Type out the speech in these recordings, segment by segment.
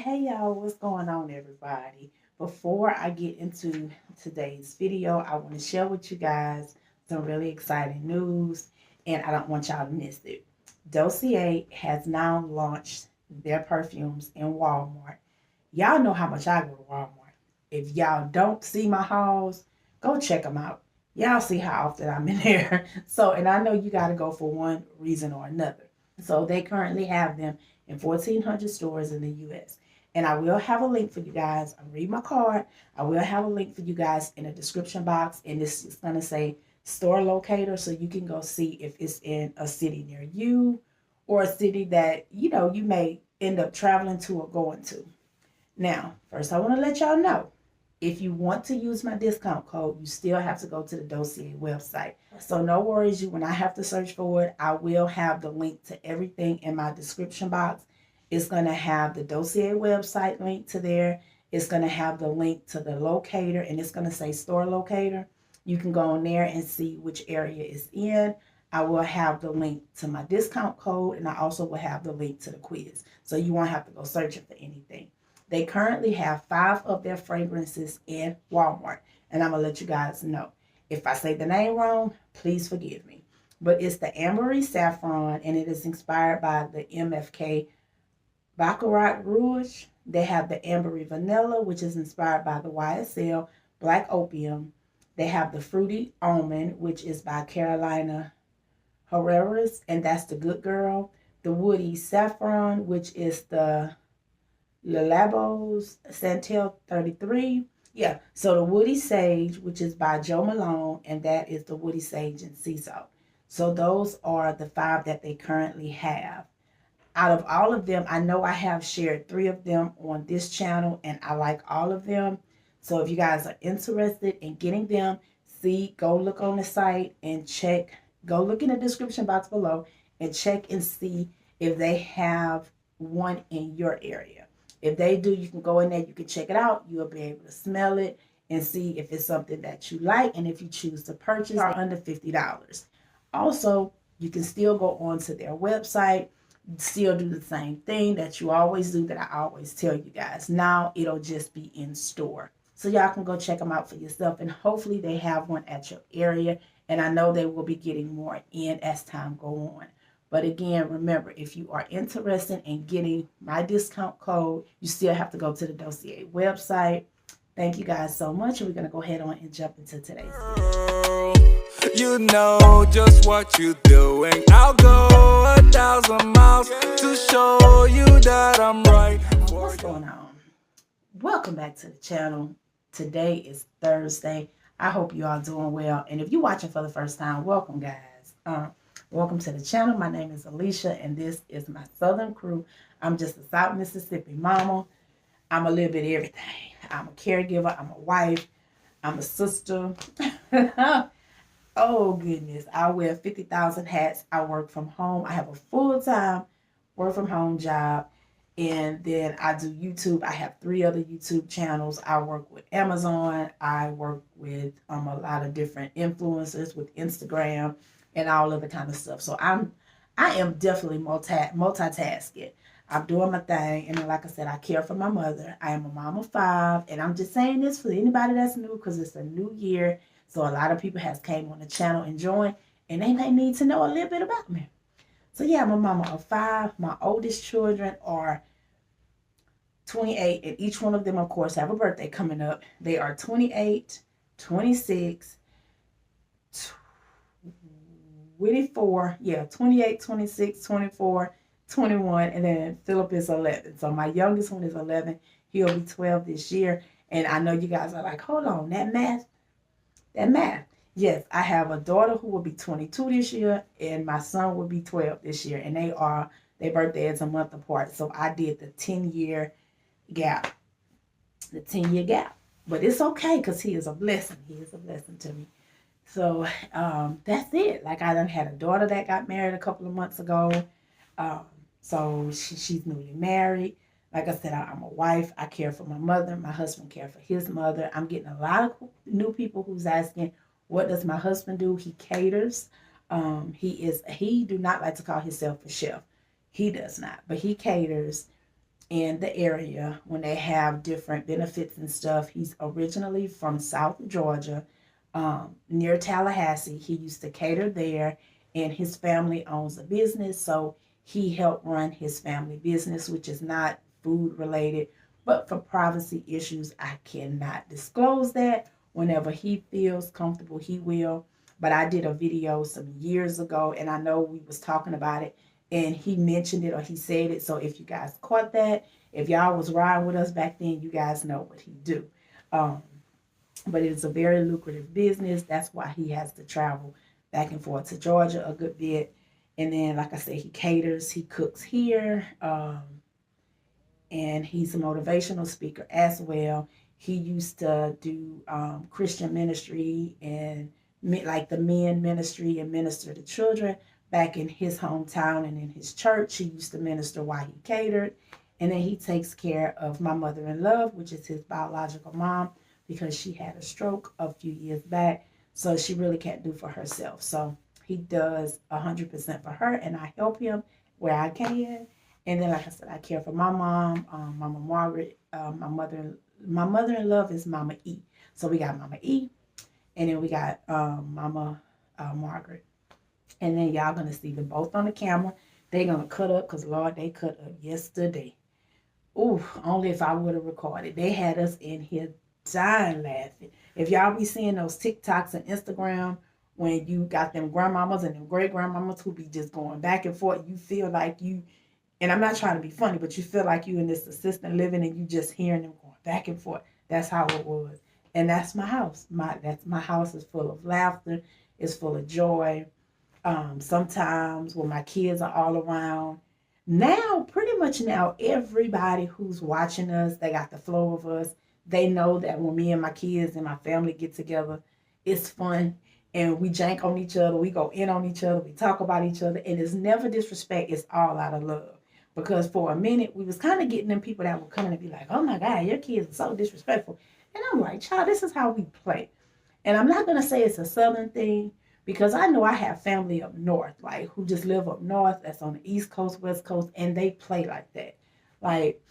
Hey y'all, what's going on, everybody? Before I get into today's video, I want to share with you guys some really exciting news, and I don't want y'all to miss it. Dossier has now launched their perfumes in Walmart. Y'all know how much I go to Walmart. If y'all don't see my hauls, go check them out. Y'all see how often I'm in there. So, and I know you got to go for one reason or another. So they currently have them in 1,400 stores in the U.S. And I will have a link for you guys. I'm reading my card. I will have a link for you guys in the description box. And this is going to say store locator, so you can go see if it's in a city near you or a city that, you may end up traveling to or going to. Now, first I want to let y'all know, if you want to use my discount code, you still have to go to the Dossier website. So no worries, when I have to search for it, I will have the link to everything in my description box. It's going to have the Dossier website link to there. It's going to have the link to the locator, and it's going to say store locator. You can go on there and see which area it's in. I will have the link to my discount code, and I also will have the link to the quiz. So you won't have to go searching for anything. They currently have 5 of their fragrances in Walmart, and I'm going to let you guys know. If I say the name wrong, please forgive me. But it's the AMBERY Saffron, and it is inspired by the MFK Baccarat Rouge. They have the AMBERY Vanilla, which is inspired by the YSL Black Opium. They have the Fruity Almond, which is by Carolina Herrera's, and that's the Good Girl. The Woody Saffron, which is the Labo's Santal 33. Yeah, so the Woody Sage, which is by Joe Malone, and that is the Woody Sage and Sea Salt. So those are the 5 that they currently have. Out of all of them, I know I have shared 3 of them on this channel, and I like all of them. So if you guys are interested in getting them, go look on the site and check. Go look in the description box below and check and see if they have one in your area. If they do, you can go in there, you can check it out. You'll be able to smell it and see if it's something that you like, and if you choose to purchase under $50. Also, you can still go onto their website, still do the same thing that you always do, that I always tell you guys. Now it'll just be in store. So y'all can go check them out for yourself, and hopefully they have one at your area. And I know they will be getting more in as time go on. But again, remember, if you are interested in getting my discount code, you still have to go to the Dossier website. Thank you guys so much. And we're going to go ahead on and jump into today's video. You know just what you're doing. I'll go 1,000 miles to show you that I'm right. What's going on? Welcome back to the channel. Today is Thursday. I hope you all doing well. And if you're watching for the first time, welcome, guys. Welcome to the channel. My name is Alicia, and this is my Southern crew. I'm just a South Mississippi mama. I'm a little bit of everything. I'm a caregiver. I'm a wife. I'm a sister. Oh, goodness. I wear 50,000 hats. I work from home. I have a full-time work-from-home job. And then I do YouTube. I have 3 other YouTube channels. I work with Amazon. I work with a lot of different influencers with Instagram and all other kind of stuff. So I am definitely multitasking. I'm doing my thing. And then, like I said, I care for my mother. I am a mom of 5. And I'm just saying this for anybody that's new, because it's a new year. So a lot of people has came on the channel and joined, and they may need to know a little bit about me. So yeah, I'm a mama of 5. My oldest children are 28, and each one of them, of course, have a birthday coming up. They are 28, 26, 24, 28, 26, 24, 21, and then Philip is 11. So my youngest one is 11. He'll be 12 this year. And I know you guys are like, hold on, that math. Yes, I have a daughter who will be 22 this year, and my son will be 12 this year. And their birthday is a month apart. So I did the 10-year gap. But it's okay, because he is a blessing. He is a blessing to me. So that's it. Like, I done had a daughter that got married a couple of months ago. So she's newly married. Like I said, I'm a wife. I care for my mother. My husband cares for his mother. I'm getting a lot of new people who's asking, what does my husband do? He caters. He do not like to call himself a chef. He does not. But he caters. in the area when they have different benefits and stuff. He's originally from South Georgia, near Tallahassee. He used to cater there, and his family owns a business, so he helped run his family business, which is not food related, but for privacy issues, I cannot disclose that. Whenever he feels comfortable, he will. But I did a video some years ago, and I know we was talking about it, and he mentioned it or he said it. So if you guys caught that, if y'all was riding with us back then, you guys know what he do. But it's a very lucrative business. That's why he has to travel back and forth to Georgia a good bit. And then, like I said, he caters, he cooks here, and he's a motivational speaker as well. He used to do Christian ministry and like the men ministry and minister to children back in his hometown and in his church. He used to minister while he catered. And then he takes care of my mother-in-law, which is his biological mom, because she had a stroke a few years back. So she really can't do for herself. So he does 100% for her, and I help him where I can. And then, like I said, I care for my mom, Mama Margaret. My mother-in-law is Mama E. So we got Mama E, and then we got Mama Margaret. And then y'all gonna see them both on the camera. They gonna cut up, because Lord, they cut up yesterday. Ooh, only if I would have recorded. They had us in here dying laughing. If y'all be seeing those TikToks and Instagram when you got them grandmamas and them great grandmamas who be just going back and forth, you feel like you, and I'm not trying to be funny, but you feel like you in this assisted living and you just hearing them going back and forth. That's how it was. And that's my house. My house is full of laughter. It's full of joy. Sometimes when my kids are all around, now, pretty much now, everybody who's watching us, they got the flow of us. They know that when me and my kids and my family get together, it's fun. And we jank on each other. We go in on each other. We talk about each other. And it's never disrespect. It's all out of love. Because for a minute, we was kind of getting them people that would come in and be like, oh my God, your kids are so disrespectful. And I'm like, child, this is how we play. And I'm not going to say it's a Southern thing, because I know I have family up north, like who just live up north, that's on the East Coast, West Coast, and they play like that. Like,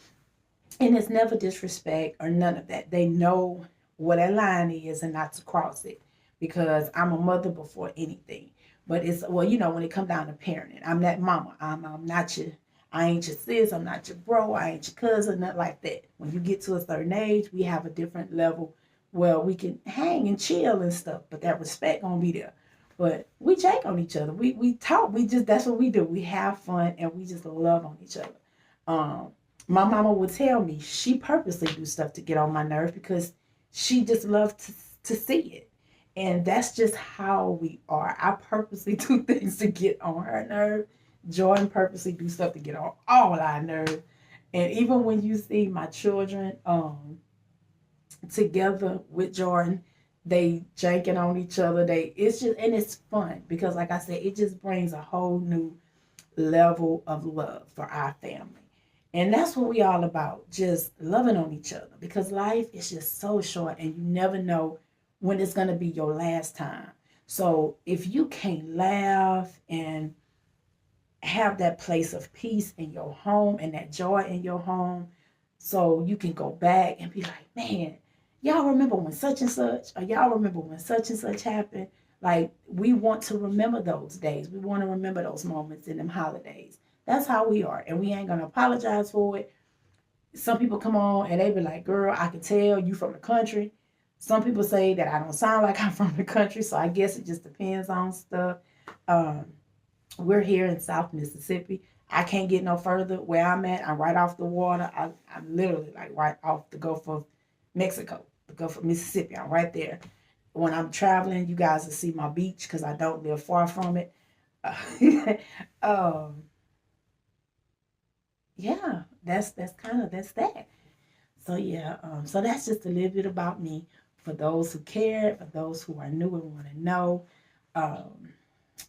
and it's never disrespect or none of that. They know what a line is and not to cross it, because I'm a mother before anything. But it's, well, you know, when it comes down to parenting, I'm that mama. I'm not your, I ain't your sis, I'm not your bro, I ain't your cousin, nothing like that. When you get to a certain age, we have a different level where we can hang and chill and stuff, but that respect gonna be there. But we jank on each other. We talk. We just, that's what we do. We have fun and we just love on each other. My mama would tell me she purposely do stuff to get on my nerves, because she just loves to see it. And that's just how we are. I purposely do things to get on her nerve. Jordan purposely do stuff to get on all our nerves. And even when you see my children together with Jordan, they janking on each other. It's just, and it's fun, because like I said, it just brings a whole new level of love for our family. And that's what we all about, just loving on each other, because life is just so short and you never know when it's going to be your last time. So if you can't laugh and have that place of peace in your home and that joy in your home, so you can go back and be like, man, y'all remember when such and such, or y'all remember when such and such happened? Like, we want to remember those days. We want to remember those moments in them holidays. That's how we are. And we ain't going to apologize for it. Some people come on and they be like, girl, I can tell you from the country. Some people say that I don't sound like I'm from the country. So I guess it just depends on stuff. We're here in South Mississippi. I can't get no further. Where I'm at, I'm right off the water. I'm literally like right off the Gulf of Mexico, the Gulf of Mississippi. I'm right there. When I'm traveling, you guys will see my beach, because I don't live far from it. Yeah, that's that. So yeah, so that's just a little bit about me, for those who care, for those who are new and want to know.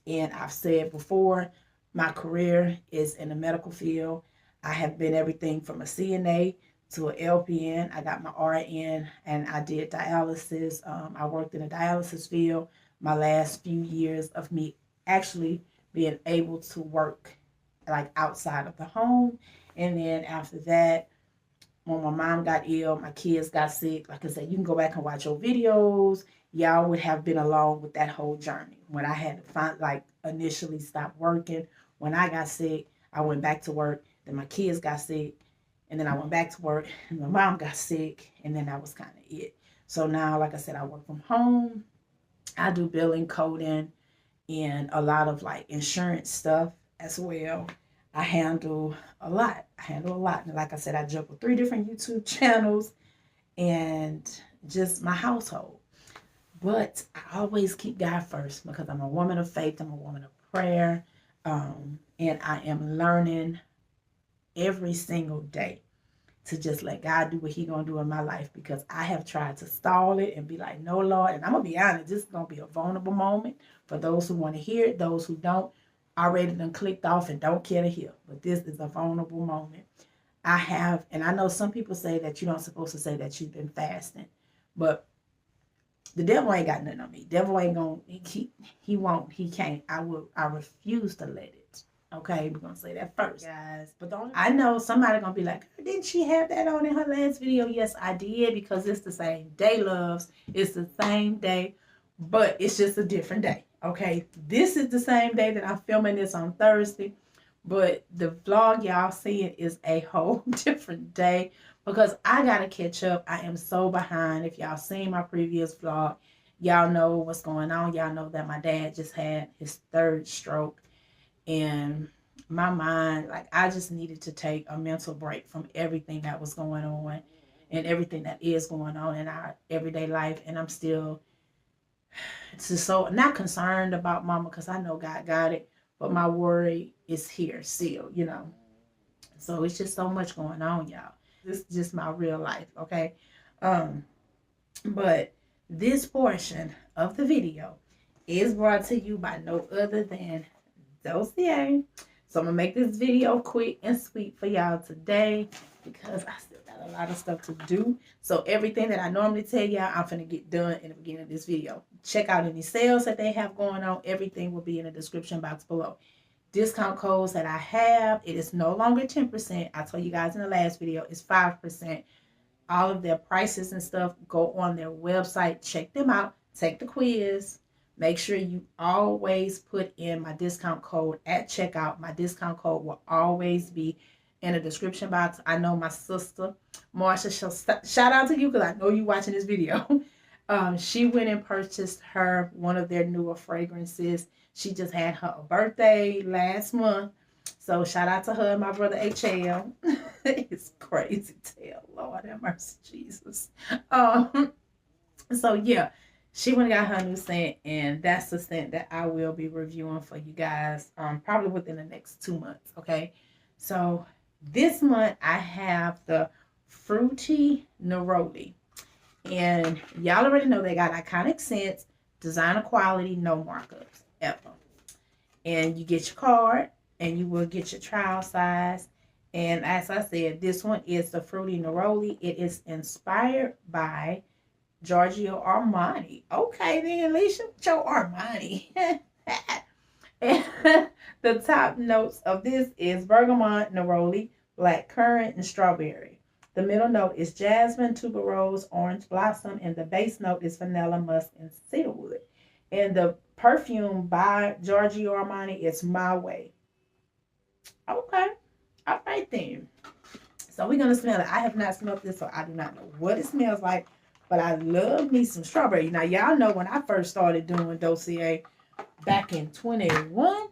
And I've said before, my career is in the medical field. I have been everything from a CNA to an LPN. I got my RN, and I did dialysis. I worked in the dialysis field my last few years of me actually being able to work like outside of the home. And then after that, when my mom got ill, my kids got sick. Like I said, you can go back and watch your videos. Y'all would have been along with that whole journey. When I had to find, like, initially stop working. When I got sick, I went back to work. Then my kids got sick. And then I went back to work. And my mom got sick. And then that was kind of it. So now, like I said, I work from home. I do billing, coding, and a lot of, like, insurance stuff as well. I handle a lot. And like I said, I juggle 3 different YouTube channels and just my household. But I always keep God first because I'm a woman of faith. I'm a woman of prayer. And I am learning every single day to just let God do what He gonna do in my life, because I have tried to stall it and be like, no, Lord. And I'm gonna be honest, this is gonna be a vulnerable moment for those who want to hear it. Those who don't, already done clicked off and don't care to hear. But this is a vulnerable moment. And I know some people say that you're not supposed to say that you've been fasting, but the devil ain't got nothing on me. Devil ain't gonna, he won't, he can't. I refuse to let it. Okay, we're gonna say that first, guys. But I know somebody gonna be like, didn't she have that on in her last video? Yes, I did, because it's the same day, loves. It's the same day, but it's just a different day. Okay, this is the same day that I'm filming this on Thursday, but the vlog y'all seeing is a whole different day because I gotta catch up. I am so behind. If y'all seen my previous vlog, y'all know what's going on. Y'all know that my dad just had his 3rd stroke, and my mind, like, I just needed to take a mental break from everything that was going on and everything that is going on in our everyday life. And I'm still just so not concerned about mama, because I know God got it, but my worry is here still, you know. So it's just so much going on, y'all. This is just my real life, okay? But this portion of the video is brought to you by no other than Dossier. So I'm gonna make this video quick and sweet for y'all today because I still got a lot of stuff to do. So everything that I normally tell y'all, I'm finna get done in the beginning of this video. Check out any sales that they have going on. Everything will be in the description box below. Discount codes that I have, it is no longer 10%. I told you guys in the last video, it's 5%. All of their prices and stuff, go on their website, check them out, take the quiz. Make sure you always put in my discount code at checkout. My discount code will always be in the description box. I know my sister, Marsha, shout out to you because I know you watching this video. She went and purchased her one of their newer fragrances. She just had her birthday last month. So shout out to her and my brother HL. It's crazy tale. Lord have mercy, Jesus. So yeah. She went and got her new scent, and that's the scent that I will be reviewing for you guys probably within the next 2 months, okay? So this month I have the Fruity Neroli. And y'all already know they got iconic scents, designer quality, no markups, ever. And you get your card, and you will get your trial size. And as I said, this one is the Fruity Neroli. It is inspired by Giorgio Armani. Okay, then, Alicia, your Armani. And the top notes of this is bergamot, neroli, black currant, and strawberry. The middle note is jasmine, tuberose, orange blossom, and the base note is vanilla, musk, and cedarwood. And the perfume by Giorgio Armani is My Way. Okay, all right then. So we're gonna smell it. I have not smelled this, so I do not know what it smells like. But I love me some strawberry. Now, y'all know when I first started doing Dossier back in 21,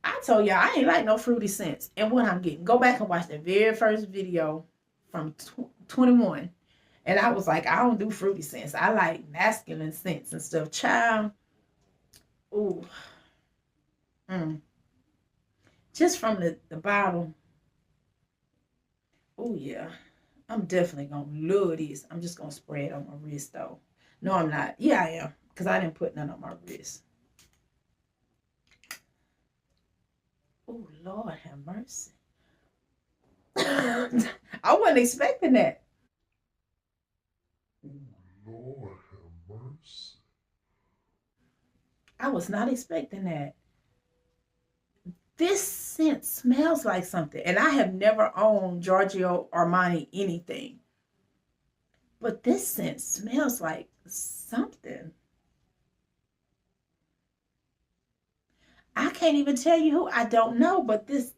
I told y'all I ain't like no fruity scents. And what I'm getting, go back and watch the very first video from 21. And I was like, I don't do fruity scents. I like masculine scents and stuff. Child. Ooh. Just from the bottle. Oh, yeah. I'm definitely going to love this. I'm just going to spray it on my wrist, though. No, I'm not. Yeah, I am. Because I didn't put none on my wrist. Oh, Lord have mercy. I wasn't expecting that. Oh, Lord have mercy. I was not expecting that. This scent smells like something. And I have never owned Giorgio Armani anything. But this scent smells like something. I can't even tell you who. I don't know. But this,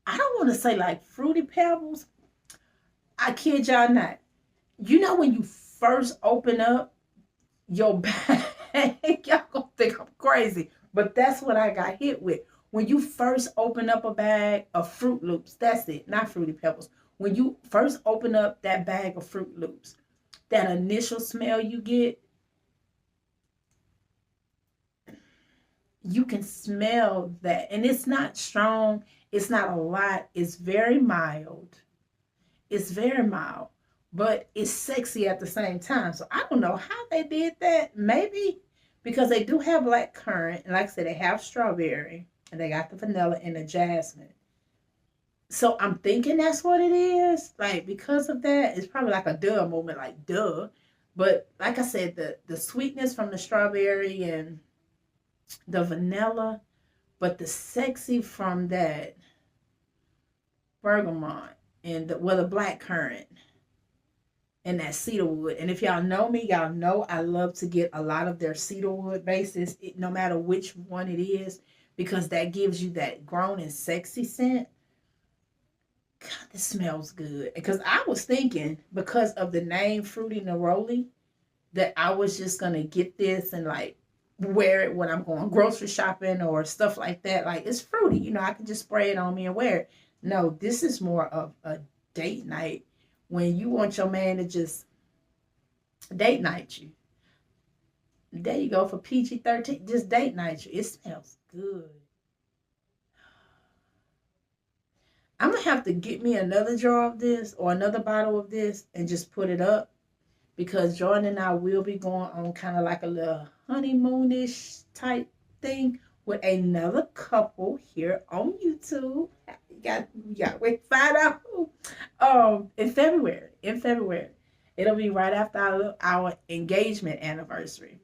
I don't want to say like Fruity Pebbles. I kid y'all not. You know when you first open up your bag, y'all gonna think I'm crazy. But that's what I got hit with. When you first open up a bag of Fruit Loops, that's it, not Fruity Pebbles. When you first open up that bag of Fruit Loops, that initial smell you get, you can smell that. And it's not strong. It's not a lot. It's very mild. It's very mild. But it's sexy at the same time. So I don't know how they did that. Maybe because they do have black currant. And like I said, they have strawberry. And they got the vanilla and the jasmine. So I'm thinking that's what it is. Like, because of that, it's probably like a duh moment, like duh. But like I said, the sweetness from the strawberry and the vanilla, but the sexy from that bergamot and the black currant and that cedarwood. And if y'all know me, y'all know I love to get a lot of their cedarwood bases, no matter which one it is, because that gives you that grown and sexy scent. God, this smells good. Because I was thinking, because of the name Fruity Neroli, that I was just going to get this and like wear it when I'm going grocery shopping or stuff like that. Like, it's fruity. You know, I can just spray it on me and wear it. No, this is more of a date night when you want your man to just date night you. There you go for PG-13. Just date night you. It smells good. I'm going to have to get me another jar of this or another bottle of this and just put it up, because Jordan and I will be going on kind of like a little honeymoonish type thing with another couple here on YouTube. You got to wait to find out who. In February. It'll be right after our engagement anniversary.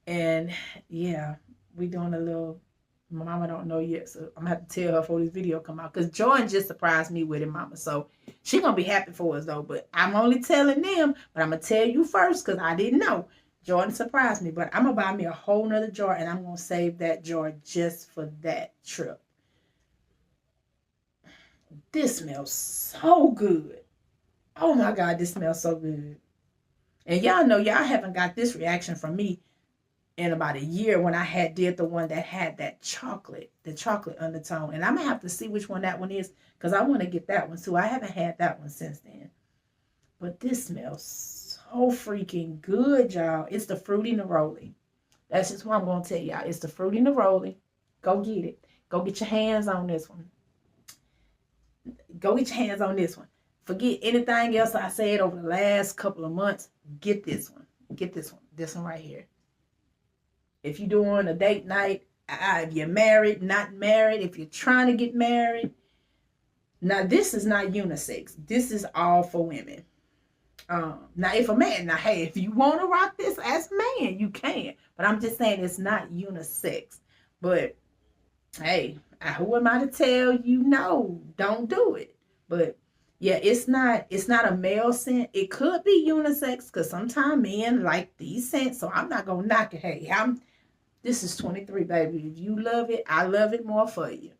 And yeah, we doing a little, my mama don't know yet, so I'm gonna have to tell her before this video come out, because Jordan just surprised me with it, mama. So she gonna be happy for us though, but I'm only telling them, but I'm gonna tell you first because I didn't know. Jordan surprised me, but I'm gonna buy me a whole nother jar and I'm gonna save that jar just for that trip. This smells so good. Oh my God, this smells so good. And y'all know y'all haven't got this reaction from me in about a year when I did the one that had that chocolate, the chocolate undertone. And I'm gonna have to see which one that one is, because I want to get that one too. I haven't had that one since then. But this smells so freaking good, y'all. It's the Fruity Neroli. That's just what I'm gonna tell y'all. It's the Fruity Neroli. Go get it. Go get your hands on this one. Go get your hands on this one. Forget anything else I said over the last couple of months. Get this one. Get this one. This one right here. If you're doing a date night, if you're married, not married, if you're trying to get married. Now, this is not unisex. This is all for women. Now, if a man, now, hey, if you want to rock this as a man, you can. But I'm just saying it's not unisex. But, hey, who am I to tell you no? Don't do it. But, yeah, it's not a male scent. It could be unisex because sometimes men like these scents. So I'm not going to knock it. Hey, this is 23, baby. If you love it, I love it more for you.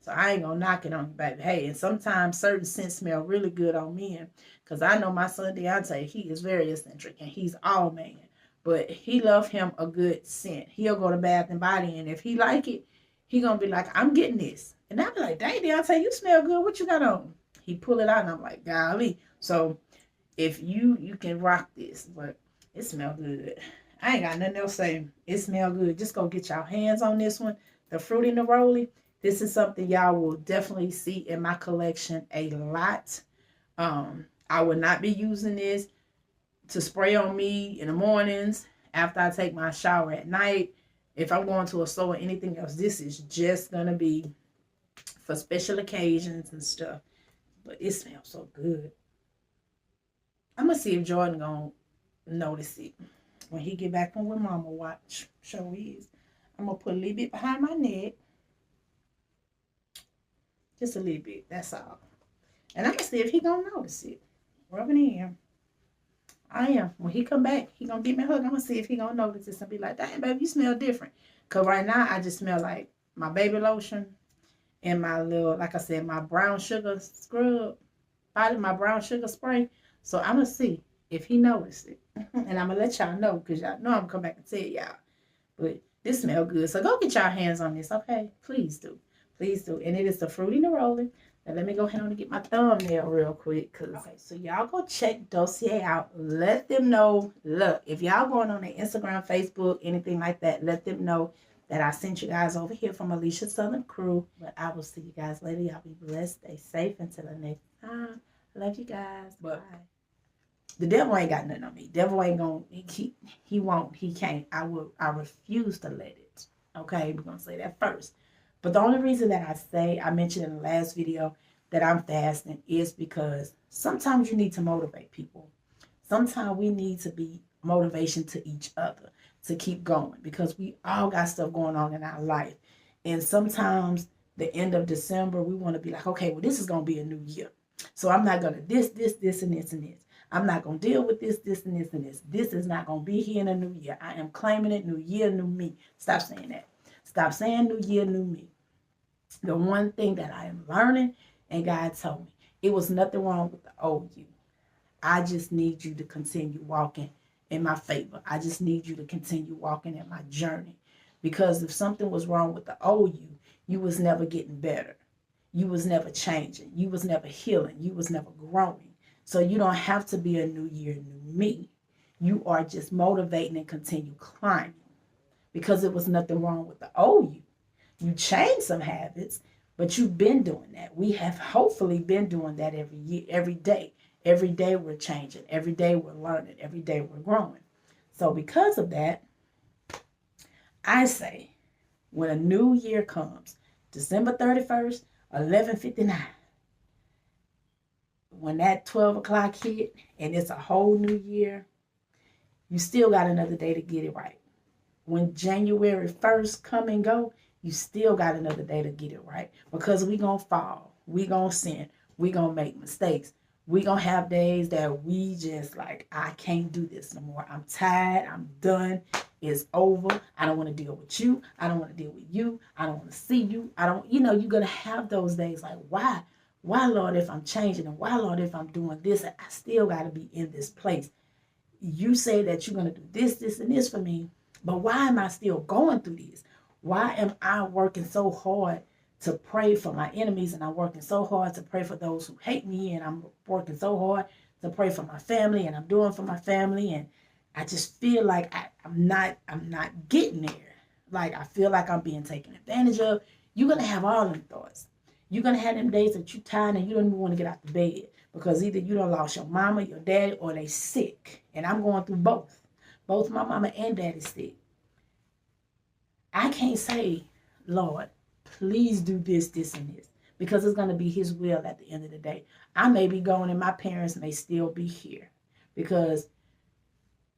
So I ain't going to knock it on you, baby. Hey, and sometimes certain scents smell really good on men. Because I know my son Deontay, he is very eccentric. And he's all man. But he love him a good scent. He'll go to Bath and Body. And if he like it, he going to be like, I'm getting this. And I'll be like, dang, Deontay, you smell good. What you got on? He pull it out. And I'm like, golly. So if you can rock this. But it smells good. I ain't got nothing else to say. It smells good. Just go get y'all hands on this one. The Fruity Neroli. This is something y'all will definitely see in my collection a lot. I will not be using this to spray on me in the mornings after I take my shower at night. If I'm going to a store or anything else, this is just going to be for special occasions and stuff. But it smells so good. I'm going to see if Jordan going to notice it. When he get back from with mama, watch. Show is. I'm going to put a little bit behind my neck. Just a little bit. That's all. And I'm going to see if he going to notice it. Rubbing in. I am. When he come back, he going to give me a hug. I'm going to see if he going to notice this and be like, dang, baby, you smell different. Because right now, I just smell like my baby lotion and my little, like I said, my brown sugar scrub, my brown sugar spray. So I'm going to see if he noticed it. And I'm going to let y'all know because y'all know I'm going to come back and tell y'all. But this smells good. So go get y'all hands on this, okay? Please do. Please do. And it is the Fruity Neroli. Now let me go ahead and get my thumbnail real quick. Okay, so y'all go check Dossier out. Let them know. Look, if y'all going on their Instagram, Facebook, anything like that, let them know that I sent you guys over here from Alicia Southern Crew. But I will see you guys later. Y'all be blessed. Stay safe until the next time. Love you guys. Bye. The devil ain't got nothing on me. Devil ain't gonna, he won't, he can't. I refuse to let it. Okay, we're gonna say that first. But the only reason that I mentioned in the last video that I'm fasting is because sometimes you need to motivate people. Sometimes we need to be motivation to each other to keep going because we all got stuff going on in our life. And sometimes the end of December, we want to be like, okay, well, this is going to be a new year. So I'm not going to this, and this. I'm not going to deal with this, and this. This is not going to be here in a new year. I am claiming it, new year, new me. Stop saying that. Stop saying new year, new me. The one thing that I am learning, and God told me, it was nothing wrong with the old you. I just need you to continue walking in my favor. I just need you to continue walking in my journey. Because if something was wrong with the old you, you was never getting better. You was never changing. You was never healing. You was never growing. So you don't have to be a new year, new me. You are just motivating and continue climbing. Because it was nothing wrong with the old you. You changed some habits, but you've been doing that. We have hopefully been doing that every year, every day. Every day we're changing. Every day we're learning. Every day we're growing. So because of that, I say when a new year comes, December 31st, 11:59, when that 12 o'clock hit and it's a whole new year, you still got another day to get it right. When January 1st come and go, you still got another day to get it right. Because we going to fall. We going to sin. We going to make mistakes. We going to have days that we just like, I can't do this no more. I'm tired. I'm done. It's over. I don't want to deal with you. I don't want to deal with you. I don't want to see you. You're going to have those days like, why? Why, Lord, if I'm changing? And why, Lord, if I'm doing this? I still got to be in this place. You say that you're going to do this, and this for me. But why am I still going through this? Why am I working so hard to pray for my enemies, and I'm working so hard to pray for those who hate me, and I'm working so hard to pray for my family, and I'm doing for my family, and I just feel like I'm not getting there. Like I feel like I'm being taken advantage of. You're gonna have all them thoughts. You're gonna have them days that you're tired and you don't even want to get out of bed because either you done lost your mama, your daddy, or they sick. And I'm going through both. Both my mama and daddy sick. I can't say, Lord, please do this, and this, because it's going to be his will at the end of the day. I may be going and my parents may still be here because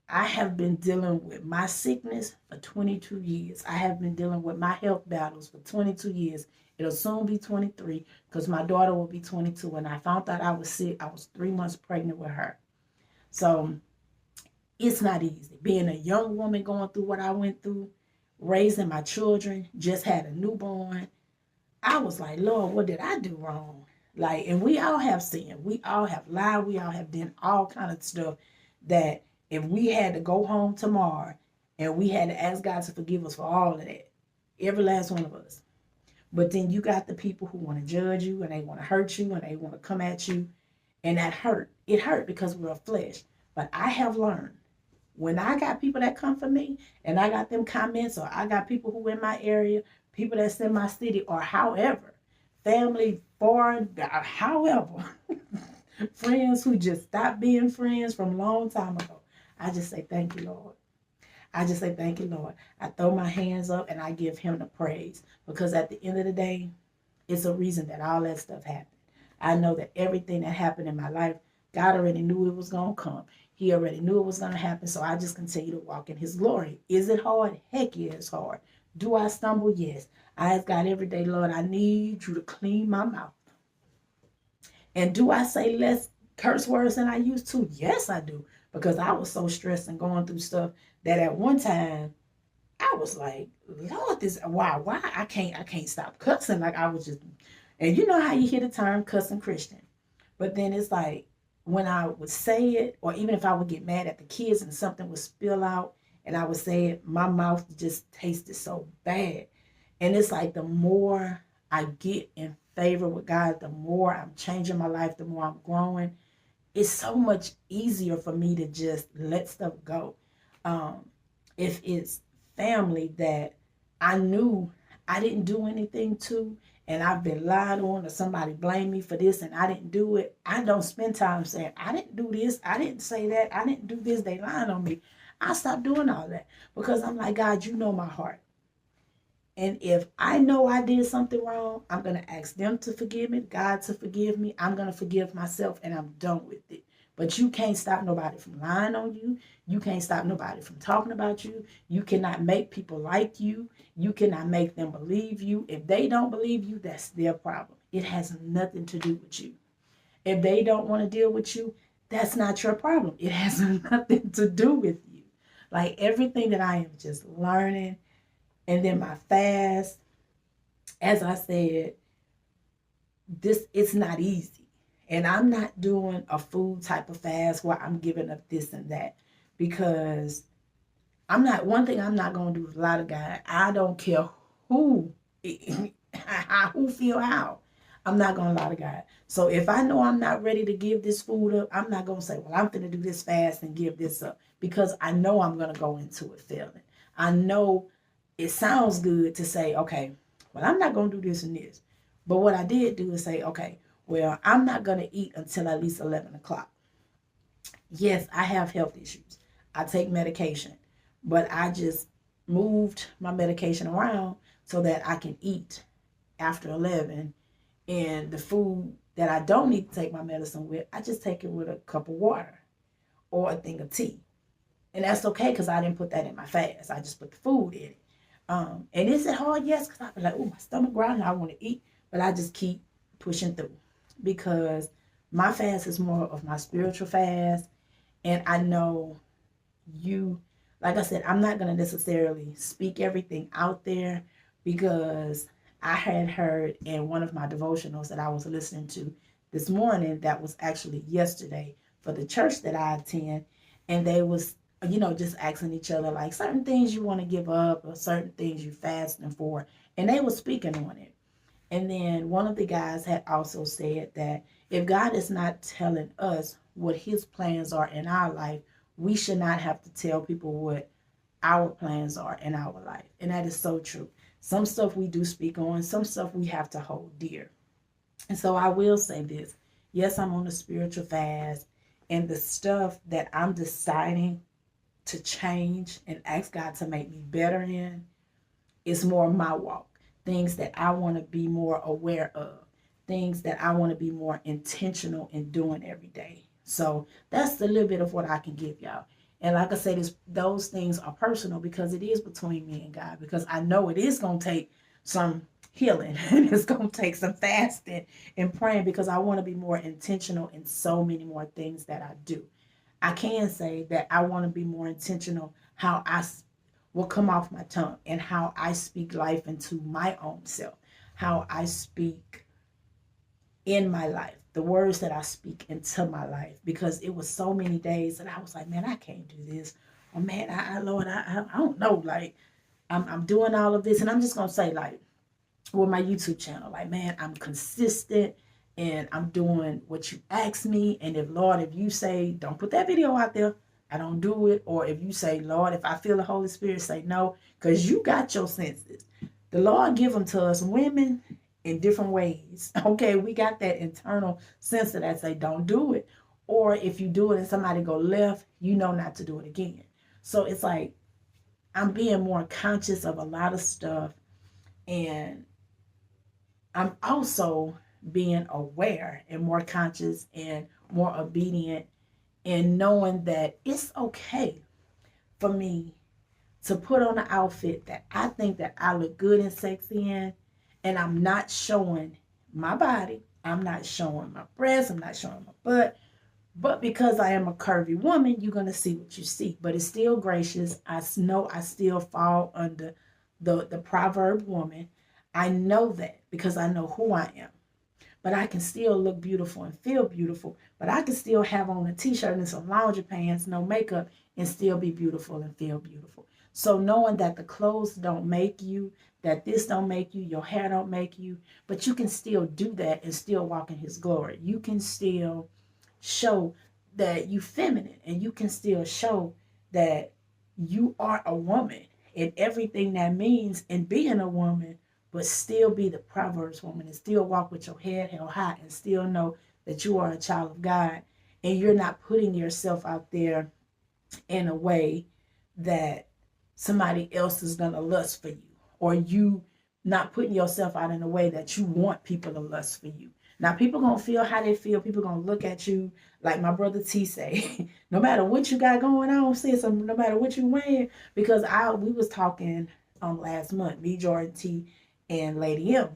I have been dealing with my sickness for 22 years. I have been dealing with my health battles for 22 years. It'll soon be 23 because my daughter will be 22. When I found out I was sick, I was 3 months pregnant with her. So it's not easy. Being a young woman going through what I went through, raising my children, just had a newborn. I was like, Lord, what did I do wrong? Like, and we all have sinned. We all have lied. We all have done all kind of stuff that if we had to go home tomorrow and we had to ask God to forgive us for all of that, every last one of us. But then you got the people who want to judge you and they want to hurt you and they want to come at you. And that hurt. It hurt because we're flesh. But I have learned when I got people that come for me and I got them comments, or I got people who in my area, people that's in my city, or however, family, foreign, however, friends who just stopped being friends from a long time ago, I just say, thank you, Lord. I just say, thank you, Lord. I throw my hands up and I give him the praise, because at the end of the day, it's a reason that all that stuff happened. I know that everything that happened in my life, God already knew it was going to come. He already knew it was going to happen, so I just continue to walk in his glory. Is it hard? Heck yeah, it's hard. Do I stumble? Yes. I ask God every day, Lord, I need you to clean my mouth. And do I say less curse words than I used to? Yes, I do. Because I was so stressed and going through stuff that at one time I was like, Lord, this why I can't stop cussing. Like I was just, and you know how you hear the term cussing Christian. But then it's like when I would say it, or even if I would get mad at the kids and something would spill out and I would say it, my mouth just tasted so bad. And it's like the more I get in favor with God, the more I'm changing my life, the more I'm growing. It's so much easier for me to just let stuff go. If it's family that I knew I didn't do anything to, and I've been lied on, or somebody blamed me for this and I didn't do it, I don't spend time saying, I didn't do this, I didn't say that, I didn't do this, they lying on me. I stopped doing all that because I'm like, God, you know my heart. And if I know I did something wrong, I'm going to ask them to forgive me, God to forgive me. I'm going to forgive myself, and I'm done with it. But you can't stop nobody from lying on you. You can't stop nobody from talking about you. You cannot make people like you. You cannot make them believe you. If they don't believe you, that's their problem. It has nothing to do with you. If they don't want to deal with you, that's not your problem. It has nothing to do with you. Like everything that I am just learning. And then my fast, as I said, it's not easy. And I'm not doing a food type of fast where I'm giving up this and that. Because one thing I'm not going to do with a lot of God, I don't care who feel how. I'm not going to lie to God. So if I know I'm not ready to give this food up, I'm not going to say, well, I'm going to do this fast and give this up. Because I know I'm going to go into it failing. I know it sounds good to say, okay, well, I'm not going to do this and this. But what I did do is say, okay, well, I'm not going to eat until at least 11 o'clock. Yes, I have health issues. I take medication. But I just moved my medication around so that I can eat after 11. And the food that I don't need to take my medicine with, I just take it with a cup of water or a thing of tea. And that's okay because I didn't put that in my fast. I just put the food in it. And is it hard? Yes, because I be like, oh, my stomach growling, I want to eat. But I just keep pushing through because my fast is more of my spiritual fast. And I know like I said, I'm not going to necessarily speak everything out there because I had heard in one of my devotionals that I was listening to this morning, that was actually yesterday for the church that I attend. And they was just asking each other like certain things you want to give up or certain things you fasting for. And they were speaking on it. And then one of the guys had also said that if God is not telling us what his plans are in our life, we should not have to tell people what our plans are in our life. And that is so true. Some stuff we do speak on, some stuff we have to hold dear. And so I will say this. Yes, I'm on a spiritual fast. And the stuff that I'm deciding to change and ask God to make me better in is more my walk. Things that I want to be more aware of. Things that I want to be more intentional in doing every day. So that's a little bit of what I can give y'all. And like I said, those things are personal because it is between me and God. Because I know it is going to take some healing and it's going to take some fasting and praying because I want to be more intentional in so many more things that I do. I can say that I want to be more intentional how I will come off my tongue and how I speak life into my own self, how I speak in my life, the words that I speak into my life, because it was so many days that I was like, man, I can't do this. Or man, Lord, I don't know. Like I'm doing all of this. And I'm just going to say like with my YouTube channel, like, man, I'm consistent and I'm doing what you ask me. And if you say, don't put that video out there, I don't do it. Or if you say, Lord, if I feel the Holy Spirit, say no, because you got your senses. The Lord give them to us women in different ways. Okay, we got that internal sense that say, don't do it. Or if you do it and somebody go left, you know not to do it again. So it's like, I'm being more conscious of a lot of stuff. And I'm also being aware and more conscious and more obedient and knowing that it's okay for me to put on an outfit that I think that I look good and sexy in, and I'm not showing my body, I'm not showing my breasts, I'm not showing my butt, but because I am a curvy woman, you're going to see what you see. But it's still gracious. I know I still fall under the proverb woman. I know that because I know who I am. But I can still look beautiful and feel beautiful. But I can still have on a t-shirt and some lounge pants, no makeup, and still be beautiful and feel beautiful. So knowing that the clothes don't make you, that this don't make you, your hair don't make you, but you can still do that and still walk in his glory. You can still show that you feminine, and you can still show that you are a woman and everything that means in being a woman, but still be the Proverbs woman and still walk with your head held high and still know that you are a child of God and you're not putting yourself out there in a way that somebody else is going to lust for you, or you not putting yourself out in a way that you want people to lust for you. Now, people going to feel how they feel. People going to look at you like my brother T say, no matter what you got going on, sis, no matter what you wearing, because we was talking last month, me, Jordan T, and Lady M.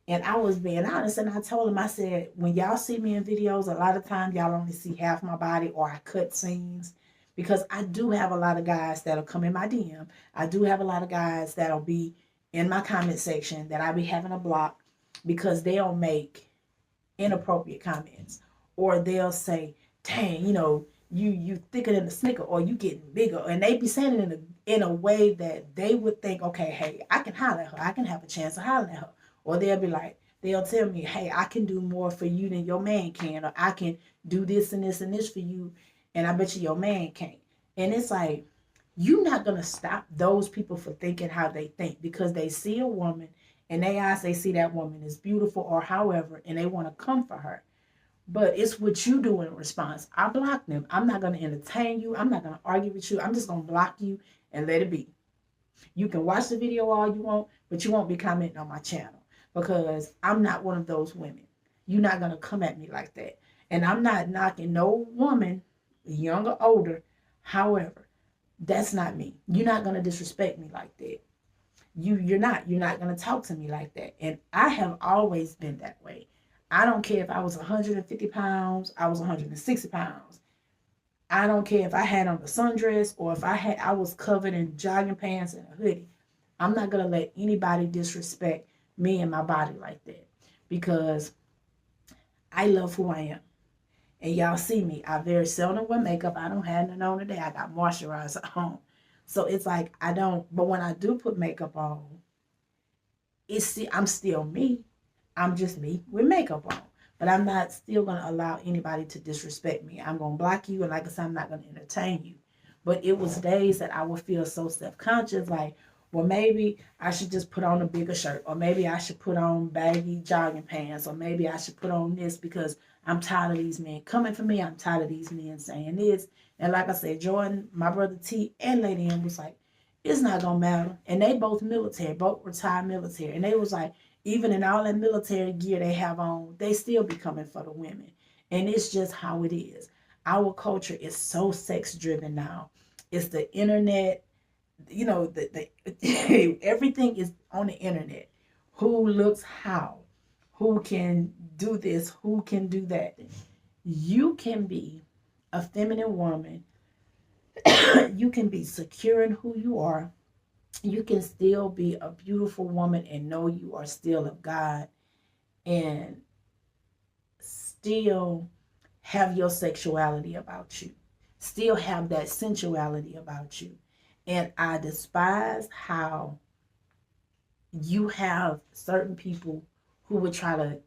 And I was being honest, and I told him, I said, when y'all see me in videos, a lot of times y'all only see half my body, or I cut scenes, because I do have a lot of guys that'll come in my DM. I do have a lot of guys that'll be in my comment section that I be having a block because they'll make inappropriate comments, or they'll say, dang, you thicker than a snicker, or you getting bigger, and they be saying it in a way that they would think, okay, hey, I can holler at her, I can have a chance of hollering at her. Or they'll be like, they'll tell me, hey, I can do more for you than your man can, or I can do this and this and this for you, and I bet you your man can't. And it's like, you're not going to stop those people for thinking how they think, because they see a woman and they eyes, they see that woman is beautiful or however, and they want to come for her. But it's what you do in response. I block them. I'm not going to entertain you. I'm not going to argue with you. I'm just going to block you and let it be. You can watch the video all you want, but you won't be commenting on my channel, because I'm not one of those women. You're not going to come at me like that. And I'm not knocking no woman, young or older. However, that's not me. You're not going to disrespect me like that. You're not going to talk to me like that. And I have always been that way. I don't care if I was 150 pounds, I was 160 pounds. I don't care if I had on a sundress, or if I was covered in jogging pants and a hoodie. I'm not going to let anybody disrespect me and my body like that, because I love who I am. And y'all see me. I very seldom wear makeup. I don't have none on today. I got moisturizer on. So it's like I don't, but when I do put makeup on, I'm still me. I'm just me with makeup on. But I'm not still going to allow anybody to disrespect me. I'm going to block you, and like I said, I'm not going to entertain you. But it was days that I would feel so self-conscious, like, well, maybe I should just put on a bigger shirt, or maybe I should put on baggy jogging pants, or maybe I should put on this, because I'm tired of these men coming for me. I'm tired of these men saying this. And like I said, Jordan, my brother T, and Lady M was like, it's not going to matter. And they both military, both retired military. And they was like, even in all that military gear they have on, they still be coming for the women. And it's just how it is. Our culture is so sex-driven now. It's the internet. Everything is on the internet. Who looks how? Who can do this? Who can do that? You can be a feminine woman. You can be secure in who you are. You can still be a beautiful woman and know you are still of God, and still have your sexuality about you. Still have that sensuality about you. And I despise how you have certain people who would try to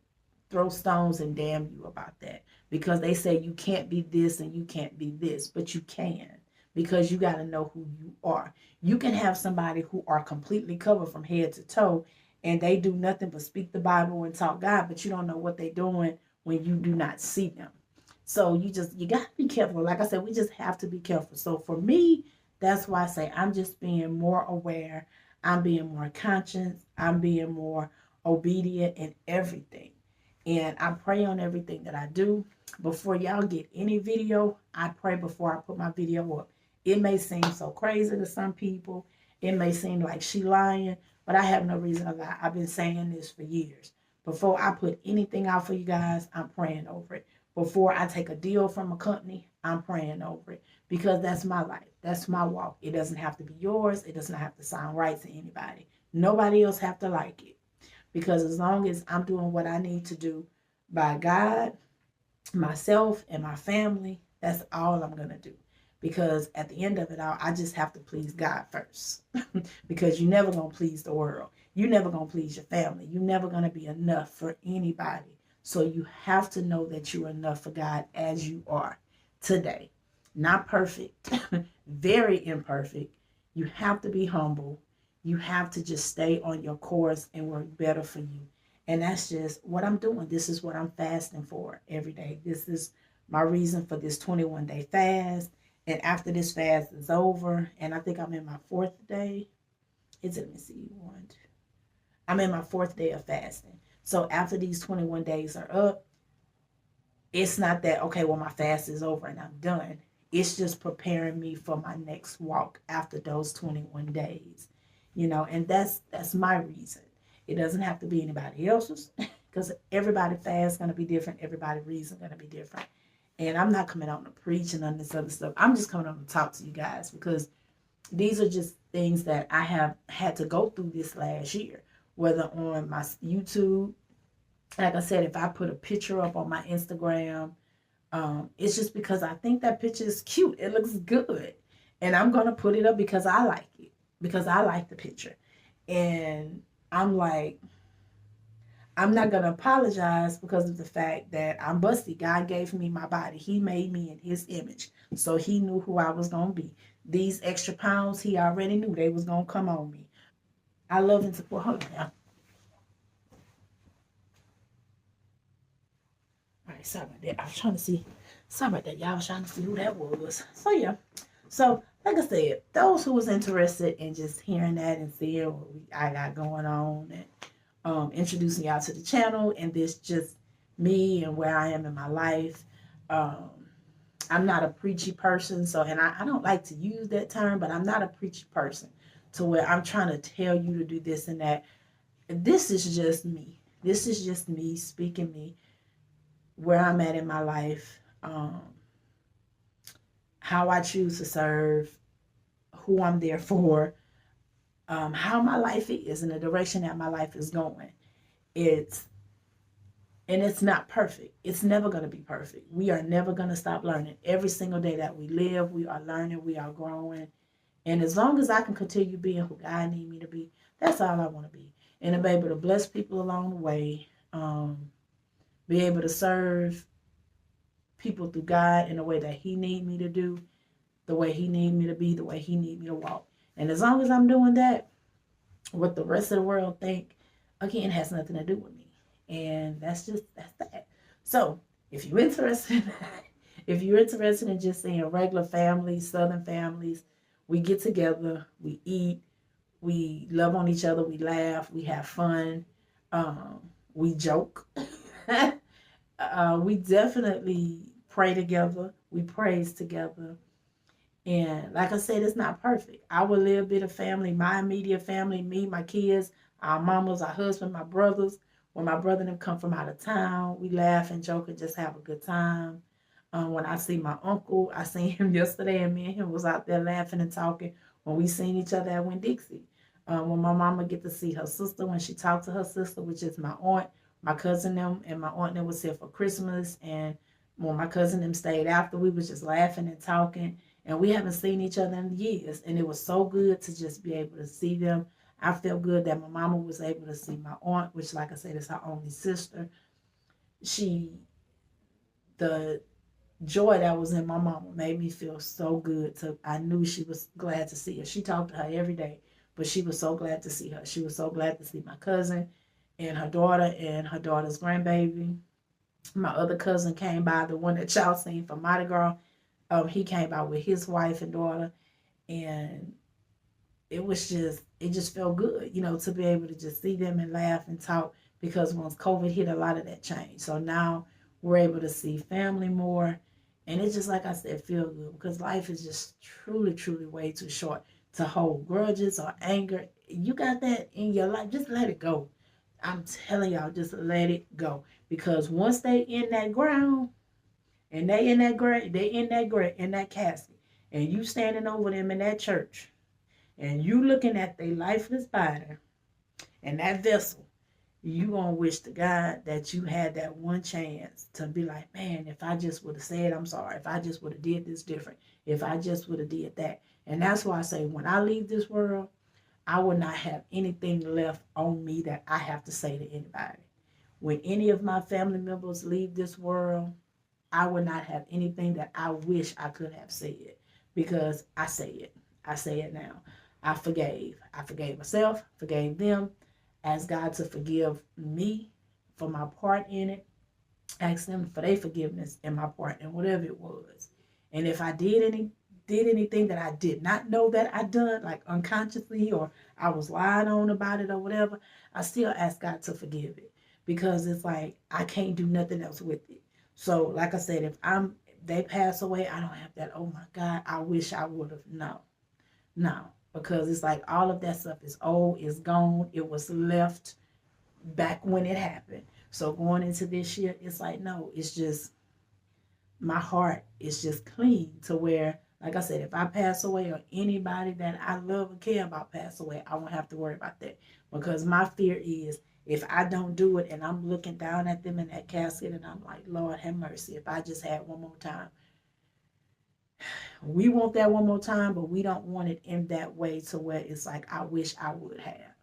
throw stones and damn you about that, because they say you can't be this and you can't be this, but you can, because you got to know who you are. You can have somebody who are completely covered from head to toe, and they do nothing but speak the Bible and talk God, but you don't know what they're doing when you do not see them. So you got to be careful. Like I said, we just have to be careful. So for me, that's why I say I'm just being more aware. I'm being more conscious. I'm being more obedient in everything. And I pray on everything that I do. Before y'all get any video, I pray before I put my video up. It may seem so crazy to some people, It may seem like she lying, but I have no reason to lie. I've been saying this for years. Before I put anything out for you guys, I'm praying over it. Before I take a deal from a company, I'm praying over it because that's my life. That's my walk. It doesn't have to be yours. It doesn't have to sound right to anybody. Nobody else have to like it because as long as I'm doing what I need to do by God, myself, and my family, that's all I'm going to do. Because at the end of it all, I just have to please God first. Because you're never going to please the world. You're never going to please your family. You're never going to be enough for anybody. So you have to know that you're enough for God as you are today. Not perfect, very imperfect. You have to be humble. You have to just stay on your course and work better for you. And that's just what I'm doing. This is what I'm fasting for every day. This is my reason for this 21-day fast. And after this fast is over, and I think I'm in my 4th day. Let me see, one, two. I'm in my 4th day of fasting. So after these 21 days are up, it's not that, okay, well, my fast is over and I'm done. It's just preparing me for my next walk after those 21 days. And that's my reason. It doesn't have to be anybody else's because everybody's fast is going to be different. Everybody's reason going to be different. And I'm not coming on to preach and none of this other stuff. I'm just coming on to talk to you guys because these are just things that I have had to go through this last year, whether on my YouTube. Like I said, if I put a picture up on my Instagram, it's just because I think that picture is cute. It looks good. And I'm going to put it up because I like it, because I like the picture. And I'm like, I'm not going to apologize because of the fact that I'm busty. God gave me my body. He made me in his image. So he knew who I was going to be. These extra pounds, he already knew they was going to come on me. I love and support. Hold on now. All right, sorry about that. I was trying to see. Sorry about that. Y'all was trying to see who that was. So, yeah. So, like I said, those who was interested in just hearing that and seeing what I got going on and introducing y'all to the channel and this just me and where I am in my life. I'm not a preachy person, so, and I don't like to use that term, but I'm not a preachy person to where I'm trying to tell you to do this and that. This is just me. This is just me speaking me, where I'm at in my life, how I choose to serve, who I'm there for, how my life is and the direction that my life is going. It's not perfect. It's never going to be perfect. We are never going to stop learning. Every single day that we live, we are learning, we are growing. And as long as I can continue being who God needs me to be, that's all I want to be. And to be able to bless people along the way, be able to serve people through God in the way that he need me to do, the way he need me to be, the way he need me to walk. And as long as I'm doing that, what the rest of the world think, again, has nothing to do with me. And that's that. So if you're interested, in just seeing regular families, Southern families, we get together, we eat, we love on each other, we laugh, we have fun, we joke. We definitely pray together, we praise together. And like I said, it's not perfect. Our little bit of family, my immediate family, me, my kids, our mamas, our husband, my brothers. When my brother and them come from out of town, we laugh and joke and just have a good time. When I see my uncle, I seen him yesterday and me and him was out there laughing and talking when we seen each other at Winn-Dixie. When my mama get to see her sister, when she talked to her sister, which is my aunt, my cousin them and my aunt them was here for Christmas. And when my cousin them stayed after, we was just laughing and talking. And we haven't seen each other in years. And it was so good to just be able to see them. I felt good that my mama was able to see my aunt, which, like I said, is her only sister. The joy that was in my mama made me feel so good. I knew she was glad to see her. She talked to her every day, but she was so glad to see her. She was so glad to see my cousin and her daughter and her daughter's grandbaby. My other cousin came by, the one that y'all seen from Mardi Gras. He came out with his wife and daughter, and it just felt good, to be able to just see them and laugh and talk, because once COVID hit, a lot of that changed. So now we're able to see family more, and it's just, like I said, feel good, because life is just truly, truly way too short to hold grudges or anger. You got that in your life, just let it go. I'm telling y'all, just let it go. Because once they in that ground and they in that grave, they in that casket, and you standing over them in that church, and you looking at their lifeless body and that vessel, you gonna wish to God that you had that one chance to be like, man, if I just would have said I'm sorry, if I just would have did this different, if I just would have did that. And that's why I say when I leave this world, I will not have anything left on me that I have to say to anybody. When any of my family members leave this world, I will not have anything that I wish I could have said, because I say it. I say it now. I forgave. I forgave myself, forgave them, asked God to forgive me for my part in it, asked them for their forgiveness and my part in whatever it was. And if I did anything that I did not know that I done, like unconsciously, or I was lying on about it or whatever, I still ask God to forgive it, because it's like I can't do nothing else with it. So like I said, if they pass away, I don't have that, oh my God, I wish I would have. No, because it's like all of that stuff is old, it's gone, it was left back when it happened. So going into this year, it's like, no, it's just my heart is just clean to where, like I said, if I pass away or anybody that I love and care about pass away, I won't have to worry about that. Because my fear is if I don't do it and I'm looking down at them in that casket and I'm like, Lord have mercy, if I just had one more time. We want that one more time, but we don't want it in that way to where it's like, I wish I would have.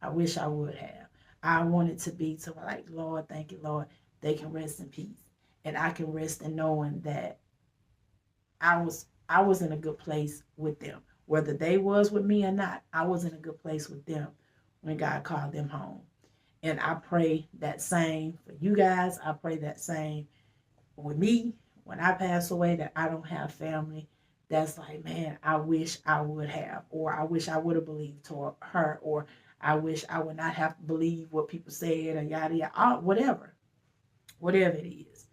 I wish I would have. I want it to be to like, Lord, thank you, Lord. They can rest in peace. And I can rest in knowing that I was in a good place with them. Whether they was with me or not, I was in a good place with them when God called them home. And I pray that same for you guys. I pray that same with me when I pass away, that I don't have family that's like, man, I wish I would have, or I wish I would have believed toward her, or I wish I would not have to believe what people said, or yada yada, whatever it is.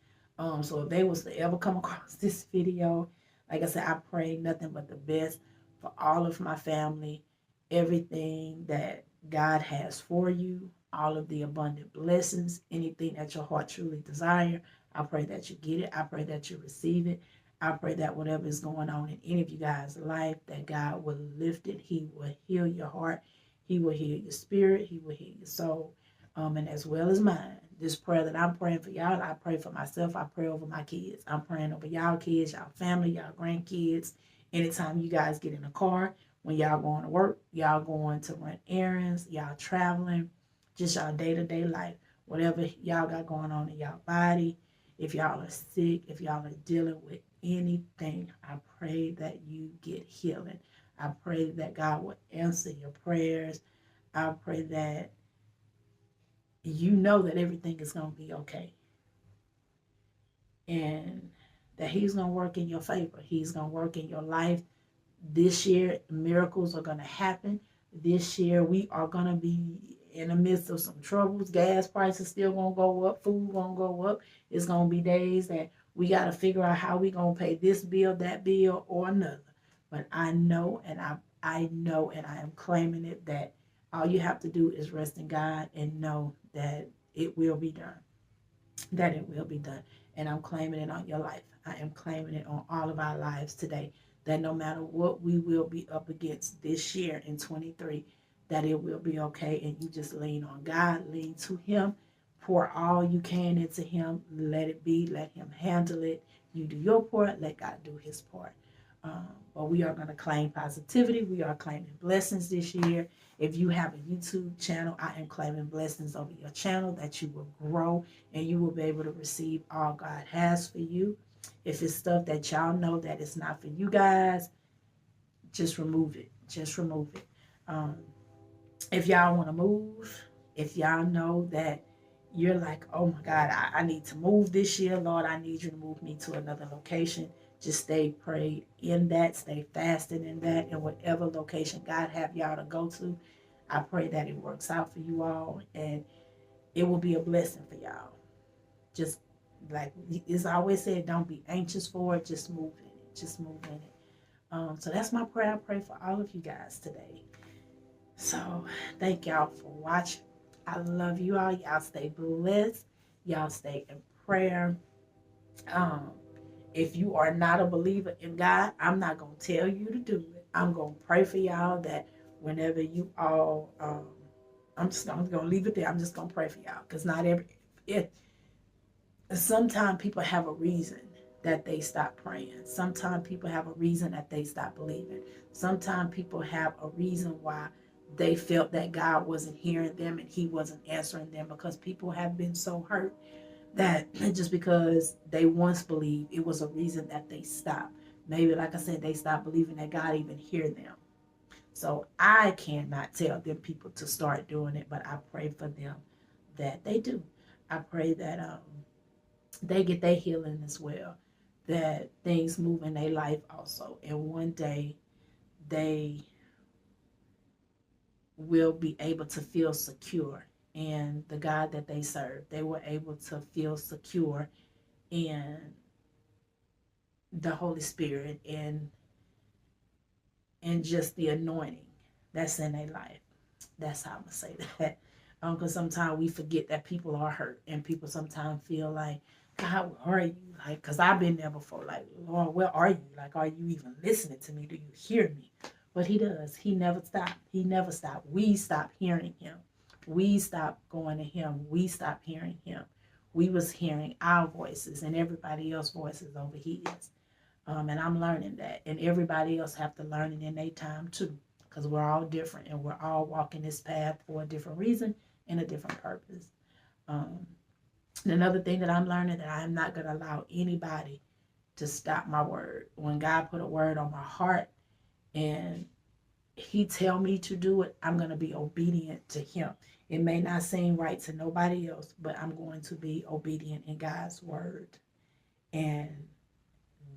So if they was to ever come across this video, like I said, I pray nothing but the best for all of my family, everything that God has for you, all of the abundant blessings, anything that your heart truly desire. I pray that you get it. I pray that you receive it. I pray that whatever is going on in any of you guys' life, that God will lift it. He will heal your heart. He will heal your spirit. He will heal your soul. And as well as mine. This prayer that I'm praying for y'all, I pray for myself. I pray over my kids. I'm praying over y'all kids, y'all family, y'all grandkids. Anytime you guys get in a car, when y'all going to work, y'all going to run errands, y'all traveling, just y'all day-to-day life, whatever y'all got going on in y'all body. If y'all are sick, if y'all are dealing with anything, I pray that you get healing. I pray that God will answer your prayers. I pray that you know that everything is going to be okay. And that he's going to work in your favor. He's going to work in your life. This year, miracles are going to happen. This year, we are going to be in the midst of some troubles. Gas prices still going to go up. Food going to go up. It's going to be days that we got to figure out how we going to pay this bill, that bill, or another. But I know, and I know, and I am claiming it, that all you have to do is rest in God and know that it will be done. That it will be done. And I'm claiming it on your life. I am claiming it on all of our lives today. That no matter what we will be up against this year in 23, that it will be okay. And you just lean on God, lean to him, pour all you can into him, let it be, let him handle it. You do your part, let God do his part. But we are going to claim positivity. We are claiming blessings this year. If you have a YouTube channel, I am claiming blessings over your channel, that you will grow and you will be able to receive all God has for you. If it's stuff that y'all know that it's not for you guys, just remove it. Just remove it. If y'all want to move, if y'all know that you're like, oh my God, I need to move this year, Lord, I need you to move me to another location. Just stay prayed in that, stay fasted in that, and whatever location God have y'all to go to, I pray that it works out for you all, and it will be a blessing for y'all. Just like it's always said, don't be anxious for it, just move in it. Just move in it. So that's my prayer. I pray for all of you guys today. So thank y'all for watching. I love you all. Y'all stay blessed. Y'all stay in prayer. If you are not a believer in God, I'm not going to tell you to do it. I'm going to pray for y'all that whenever you all, I'm going to leave it there. I'm just going to pray for y'all because not every, sometimes people have a reason that they stop praying. Sometimes people have a reason that they stop believing. Sometimes people have a reason why they felt that God wasn't hearing them and he wasn't answering them, because people have been so hurt that just because they once believed, it was a reason that they stopped. Maybe, like I said, they stopped believing that God even hear them. So I cannot tell them people to start doing it, but I pray for them that they do. I pray that they get their healing as well, that things move in their life also, and one day they will be able to feel secure in the God that they serve. They were able to feel secure in the Holy Spirit and just the anointing that's in their life. That's how I'm gonna say that. Because sometimes we forget that people are hurt, and people sometimes feel like, God, where are you? Like, because I've been there before. Like, Lord, where are you? Like, are you even listening to me? Do you hear me? But he does. He never stopped. He never stopped. We stopped hearing him. We stopped going to him. We stopped hearing him. We was hearing our voices and everybody else's voices over his. And I'm learning that. And everybody else have to learn it in their time too. Because we're all different and we're all walking this path for a different reason and a different purpose. Another thing that I'm learning, that I'm not going to allow anybody to stop my word. When God put a word on my heart and he tell me to do it, I'm going to be obedient to him. It may not seem right to nobody else, but I'm going to be obedient in God's word. And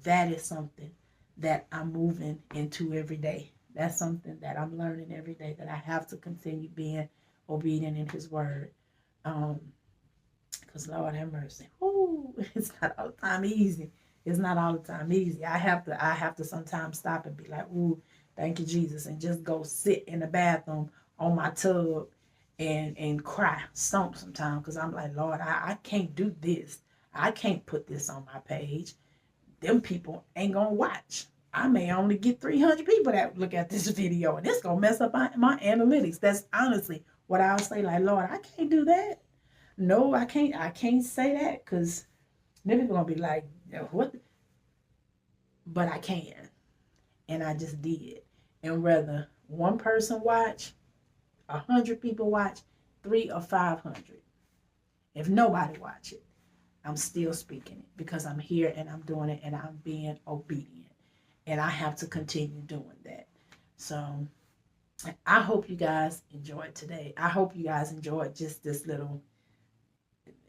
that is something that I'm moving into every day. That's something that I'm learning every day, that I have to continue being obedient in his word. Because Lord have mercy. Ooh, it's not all the time easy. It's not all the time easy. I have to sometimes stop and be like, ooh, thank you, Jesus, and just go sit in the bathroom on my tub and cry, stomp sometimes, because I'm like, Lord, I can't do this. I can't put this on my page. Them people ain't gonna watch. I may only get 300 people that look at this video, and it's gonna mess up my analytics. That's honestly what I'll say. Like, Lord, I can't do that. No, I can't say that, because then people gonna be like, what? But I can, and I just did. And whether one person watch, 100 people watch, 300 or 500, if nobody watch it, I'm still speaking it, because I'm here and I'm doing it and I'm being obedient, and I have to continue doing that. So I hope you guys enjoyed today. I hope you guys enjoyed just this little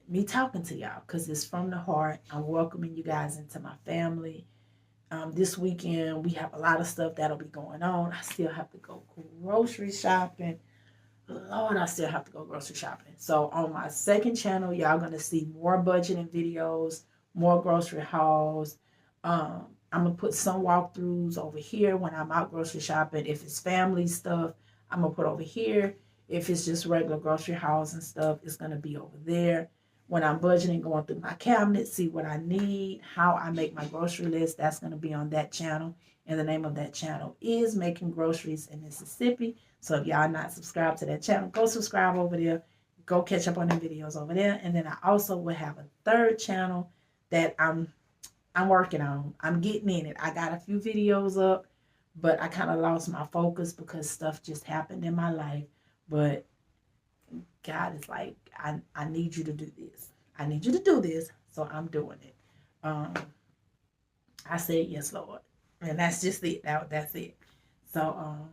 me talking to y'all, because it's from the heart. I'm welcoming you guys into my family. This weekend we have a lot of stuff that'll be going on. I still have to go grocery shopping. Lord, I still have to go grocery shopping. So on my second channel, y'all gonna see more budgeting videos, more grocery hauls. I'm gonna put some walkthroughs over here when I'm out grocery shopping. If it's family stuff, I'm gonna put over here. If it's just regular grocery hauls and stuff, it's gonna be over there. When I'm budgeting, going through my cabinet, see what I need, how I make my grocery list, that's going to be on that channel. And the name of that channel is Making Groceries in Mississippi. So if y'all not subscribed to that channel, go subscribe over there. Go catch up on the videos over there. And then I also will have a third channel that I'm working on. I'm getting in it. I got a few videos up, but I kind of lost my focus because stuff just happened in my life. But God is like, I need you to do this. I need you to do this. So I'm doing it. I said, yes, Lord. And that's just it. That's it. So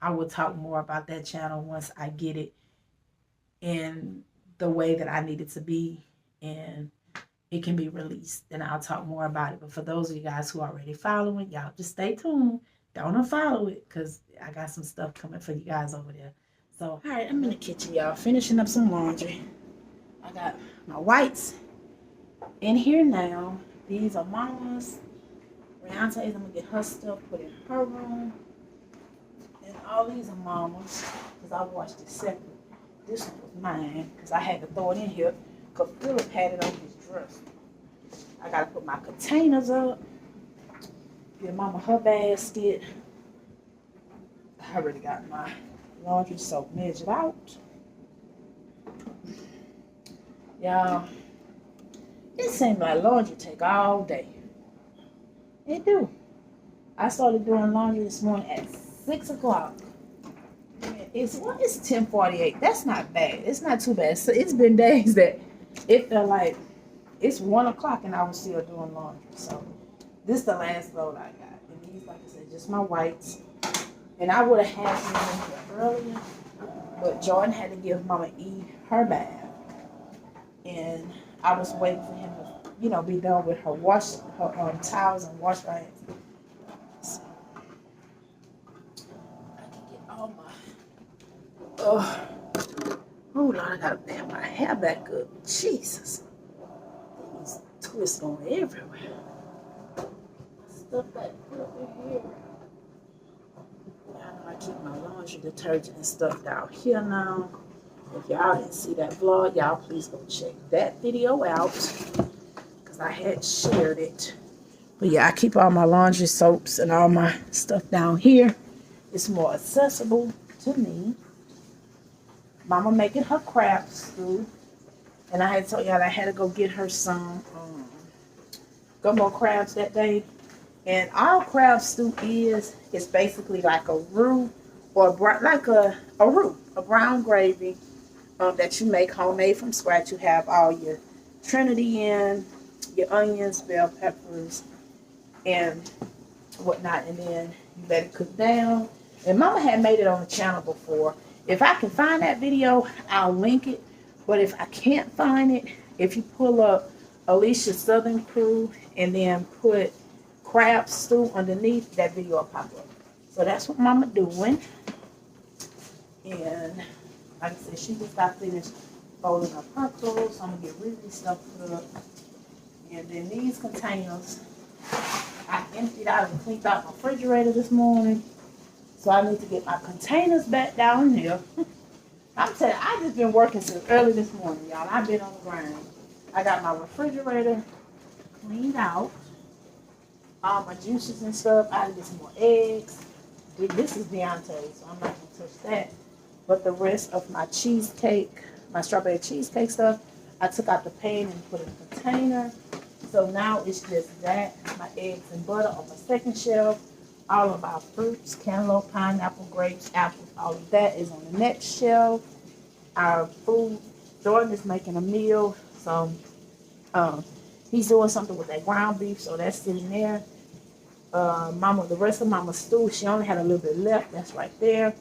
I will talk more about that channel once I get it in the way that I need it to be, and it can be released. Then I'll talk more about it. But for those of you guys who are already following, y'all just stay tuned. Don't unfollow it, because I got some stuff coming for you guys over there. So, all right, I'm in the kitchen, y'all, finishing up some laundry. I got my whites in here now. These are Mama's Beyonce's, I'm gonna get her stuff put in her room. And all these are mama's, because I washed it separate. This one was mine, because I had to throw it in here, because Philip had it on his dresser. I gotta put my containers up. Get mama her basket. I already got my laundry soap measured out. Y'all, it seems like laundry take all day. It do. I started doing laundry this morning at 6 o'clock. It's 10:48. That's not bad. It's not too bad. So it's been days that it felt like it's 1 o'clock and I was still doing laundry. So this is the last load I got. And these, like I said, just my whites. And I would have had them in here earlier, but Jordan had to give Mama E her bath. And I was waiting for him to, you know, be done with her towels and wash her hands. So I can get all my, oh Lord, I gotta bend my hair back up. Jesus. These twists going everywhere. Stuff back up in here. I know I keep my laundry detergent and stuff down here now. If y'all didn't see that vlog, y'all please go check that video out, because I had shared it. But yeah, I keep all my laundry soaps and all my stuff down here. It's more accessible to me. Mama making her crab stew. And I had told y'all I had to go get her some gumbo crabs that day. And all crab stew is basically like a roux, or like a roux, a brown gravy that you make homemade from scratch. You have all your Trinity in, your onions, bell peppers, and whatnot, and then you let it cook down. And Mama had made it on the channel before. If I can find that video, I'll link it. But if I can't find it, if you pull up Alicia Southern Crew and then put crab stew underneath, that video will pop up. So that's what Mama doing. And like I said, she just got finished folding up her clothes, so I'm gonna get rid of this stuff put up. And then these containers, I emptied out and cleaned out my refrigerator this morning. So I need to get my containers back down here. I'm telling you, I just been working since early this morning, y'all. I've been on the grind. I got my refrigerator cleaned out. All my juices and stuff. I get some more eggs. This is Deontay, so I'm not gonna touch that. But the rest of my cheesecake, my strawberry cheesecake stuff, I took out the pan and put in a container. So now it's just that, my eggs and butter on my second shelf. All of our fruits, cantaloupe, pineapple, grapes, apples, all of that is on the next shelf. Our food, Jordan is making a meal, so he's doing something with that ground beef, so that's sitting there. The rest of Mama's stew, she only had a little bit left, that's right there.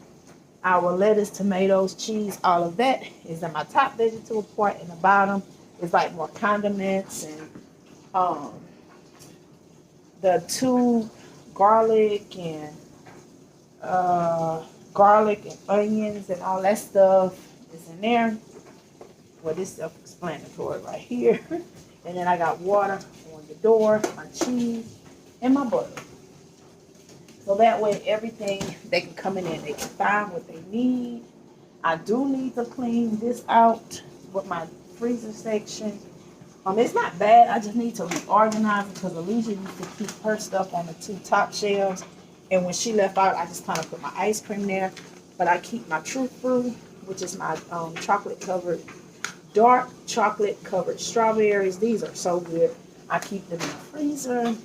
Our lettuce, tomatoes, cheese, all of that is in my top vegetable part, and the bottom is like more condiments and the two garlic and onions and all that stuff is in there. Well, this self-explanatory right here. And then I got water on the door, my cheese, and my butter. So that way everything, they can come in there, they can find what they need. I do need to clean this out with my freezer section. It's not bad, I just need to reorganize it, because Alicia used to keep her stuff on the two top shelves. And when she left out, I just kind of put my ice cream there. But I keep my True Fruit, which is my dark chocolate covered strawberries. These are so good. I keep them in the freezer.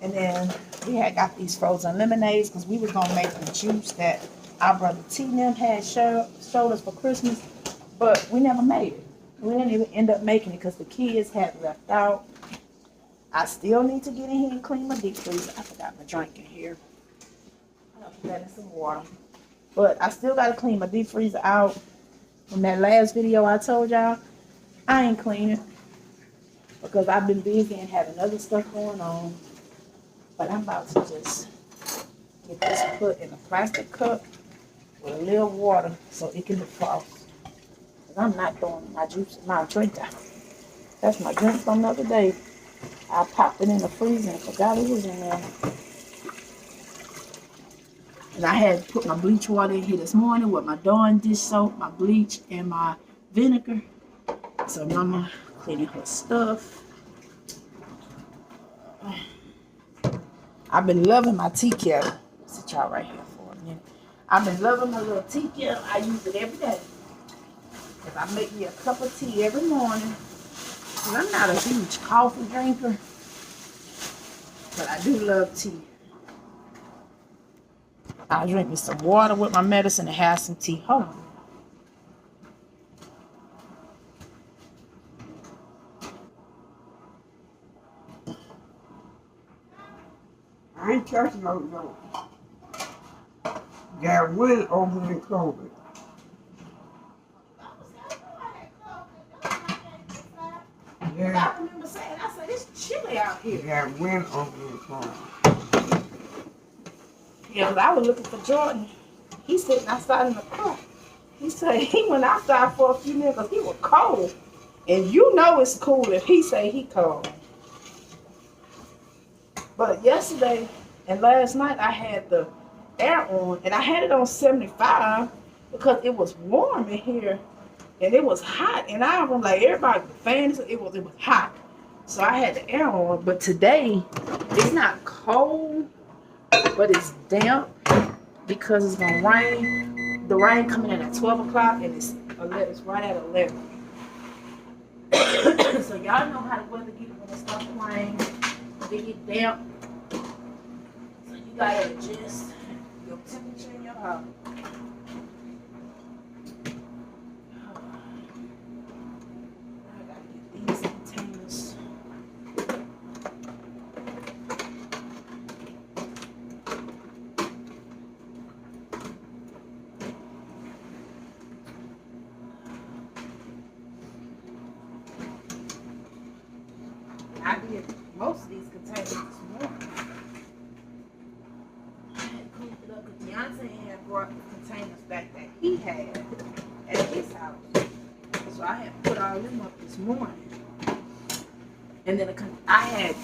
And then we had got these frozen lemonades, because we was going to make the juice that our brother T and them had showed us for Christmas. But we never made it. We didn't even end up making it because the kids had left out. I still need to get in here and clean my deep freezer. I forgot my drink in here. I'm going to put that in some water. But I still got to clean my deep freezer out. From that last video I told y'all, I ain't cleaning because I've been busy and having other stuff going on. But I'm about to just get this put in a plastic cup with a little water so it can defrost. Because I'm not throwing my juice, my drink out. That's my drink from the other day. I popped it in the freezer and forgot it was in there. And I had put my bleach water in here this morning with my Dawn dish soap, my bleach, and my vinegar. So Mama cleaning her stuff. I've been loving my tea kettle. Sit y'all right here for a minute. I've been loving my little tea kettle. I use it every day. If I make me a cup of tea every morning. Because I'm not a huge coffee drinker. But I do love tea. I drink me some water with my medicine and have some tea. Hold on. I ain't touching no. Got wind over and COVID. Yeah. I remember saying, I said, it's chilly out here. Got wind over and COVID. Yeah, because I was looking for Jordan. He's sitting outside in the car. He said he went outside for a few minutes because he was cold. And you know it's cool if he say he cold. But yesterday and last night I had the air on and I had it on 75 because it was warm in here and it was hot. And I was like, everybody, the fans, it was hot. So I had the air on. But today, it's not cold, but it's damp because it's going to rain. The rain coming in at 12 o'clock and it's right at 11. So y'all know how the weather get when it starts to rain. They get damp. So you got to adjust your temperature in your house. I got to get these containers. I did most of these containers this morning. I had cleaned it up because Deontay had brought the containers back that he had at his house. So I had put all them up this morning. And then I had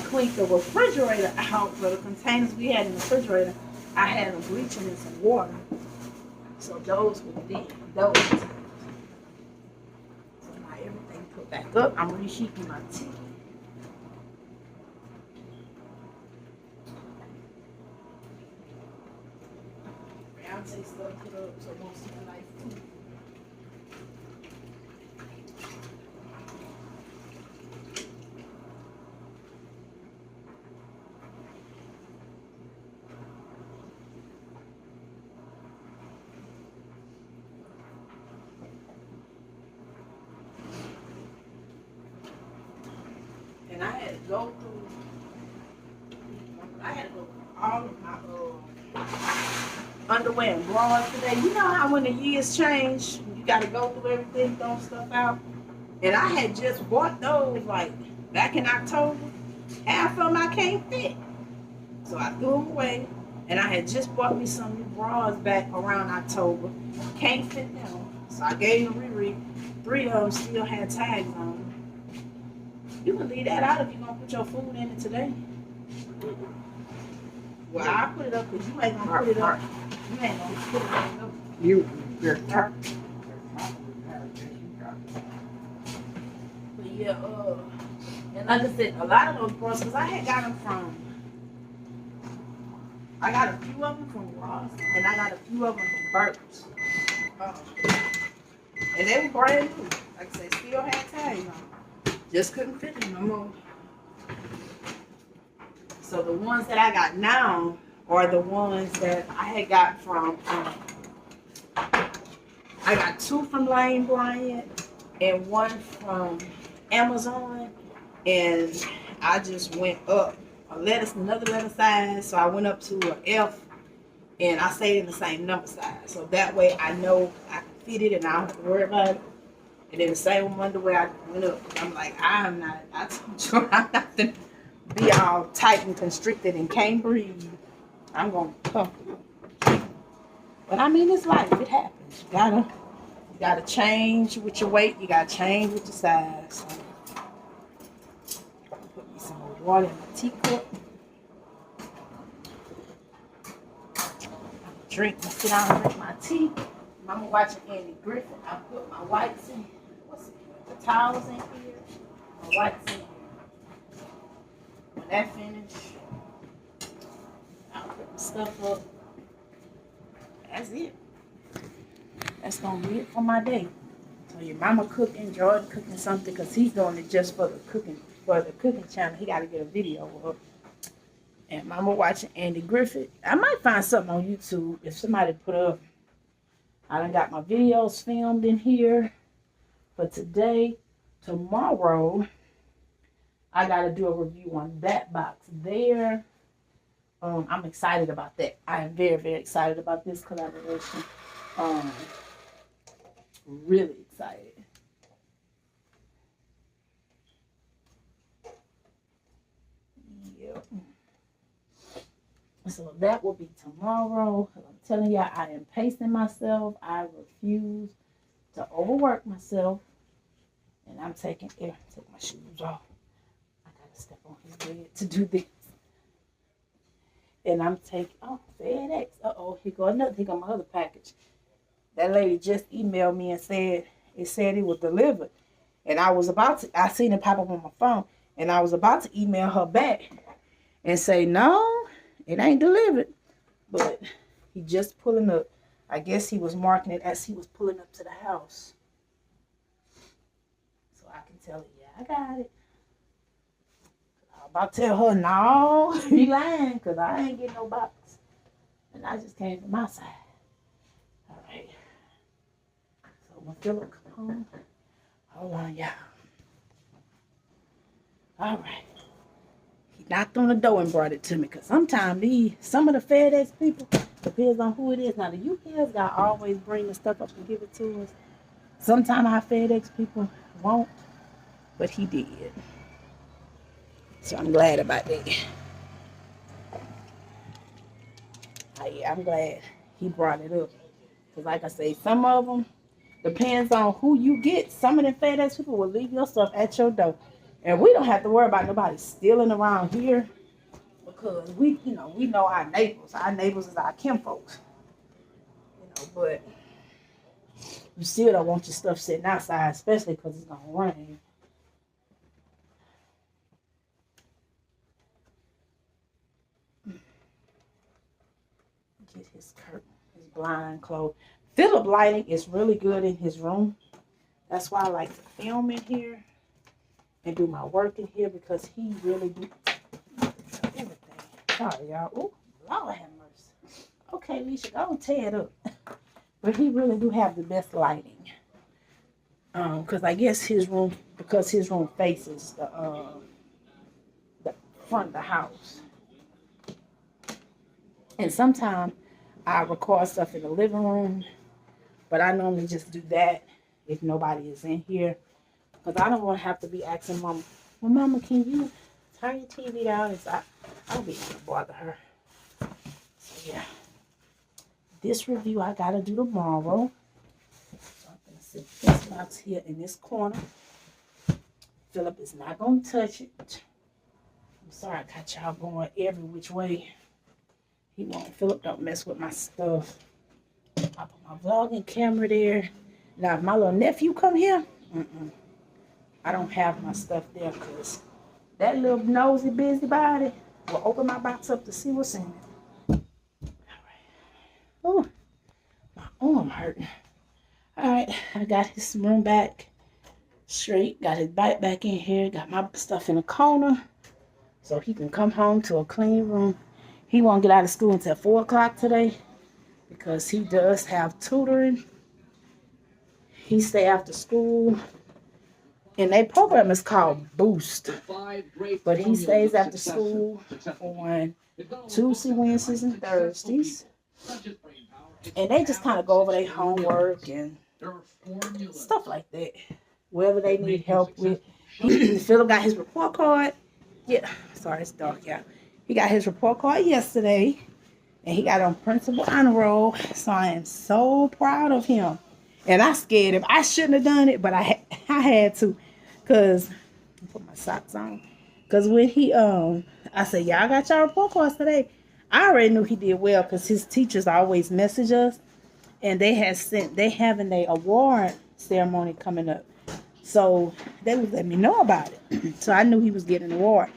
cleaned the refrigerator out for the containers we had in the refrigerator. I had them bleaching in some water. So those were those. So now everything put back up. I'm reheating my tea. Say stuff put up so it won't smell like food. And I had to go through all of my underwear and bras today. You know how when the years change, you got to go through everything, throw stuff out. And I had just bought those like back in October. Half of them I can't fit. So I threw them away. And I had just bought me some new bras back around October. Can't fit them. So I gave them Riri. 3 of them still had tags on them. You can leave that out if you're going to put your food in it today. Well, I'll put it up because you ain't going to put it up. You ain't gonna put it up. You're top. But yeah, and like I said, a lot of those bras, because I had got them I got a few of them from Ross, and I got a few of them from Burt's. And they were brand new. Like I said, still had tags on. Just couldn't fit them no more. So the ones that I got now are the ones that I had got from, I got 2 from Lane Bryant and 1 from Amazon. And I just went up another letter size. So I went up to an F and I stayed in the same number size. So that way I know I can fit it and I don't have to worry about it. And then the same underwear I went up. I'm like, I told you I'm not going to be all tight and constricted and can't breathe. I'm going to pump it. But I mean, it's life. It happens. You gotta change with your weight. You gotta change with your size. So. water in my teacup. Drink and sit down and drink my tea. Mama watching Andy Griffith. I put my whites in. The towels in here. My whites in here. When that finished, I'll put my stuff up. That's it. That's gonna be it for my day. So your mama cooking, Jordan cooking something, because he's doing it just for the cooking channel. He gotta get a video up. And mama watching Andy Griffith. I might find something on YouTube if somebody put up. I done got my videos filmed in here for today. Tomorrow, I gotta do a review on that box there. I'm excited about that. I am very, very excited about this collaboration. Really excited. Yep. So that will be tomorrow. I'm telling y'all, I am pacing myself. I refuse to overwork myself. And I'm taking air. Take my shoes off. I gotta step on his bed to do this. And I'm taking, oh, FedEx. Uh-oh, here go another. Here go my other package. That lady just emailed me and said it was delivered. And I seen it pop up on my phone. And I was about to email her back and say, no, it ain't delivered. But he just pulling up. I guess he was marking it as he was pulling up to the house. So I can tell her, yeah, I got it. I'm about to tell her, no, you lying, because I ain't getting no box. And I just came from my side. All right. So when Philip come home, hold on, y'all. All right. He knocked on the door and brought it to me, because sometimes some of the FedEx people, depends on who it is. Now, the UPS guy always bring the stuff up and give it to us. Sometimes our FedEx people won't, but he did. So I'm glad about that. Yeah, I'm glad he brought it up. Because like I say, some of them, depends on who you get. Some of the FedEx people will leave your stuff at your door. And we don't have to worry about nobody stealing around here. Because we know our neighbors. Our neighbors is our kinfolks. But you still don't want your stuff sitting outside, especially because it's going to rain. Get his curtain, his blind closed. Philip lighting is really good in his room. That's why I like to film in here and do my work in here, because he really do everything. Sorry, y'all. Oh, Lord have mercy. Okay, Leisha, go and tear it up. But he really do have the best lighting. Because I guess his room faces the front of the house. And sometimes I record stuff in the living room, but I normally just do that if nobody is in here. Because I don't want to have to be asking Mama, well, Mama, can you turn your TV down? I'll be able to bother her. So, yeah. This review I got to do tomorrow. So I'm going to sit this box here in this corner. Philip is not going to touch it. I'm sorry I got y'all going every which way. He won't. Philip don't mess with my stuff. I put my vlogging camera there. Now, if my little nephew come here, I don't have my stuff there, because that little nosy busybody will open my box up to see what's in it. All right. Oh, my arm hurting. All right, I got his room back straight. Got his bike back in here. Got my stuff in the corner, so he can come home to a clean room. He won't get out of school until 4 o'clock today, because he does have tutoring. He stay after school. And their program is called Boost. But he stays after school on Tuesday, Wednesdays, and Thursdays. And they just kind of go over their homework and stuff like that. Whatever they need help with. Philip got his report card. Yeah, sorry, it's dark, y'all. He got his report card yesterday. And he got on principal honor roll. So I am so proud of him. And I scared him. I shouldn't have done it, but I had to. Because, put my socks on. Because when he, I said, y'all got y'all report cards today. I already knew he did well because his teachers always message us. And they having a award ceremony coming up. So they was letting me know about it. So I knew he was getting an award.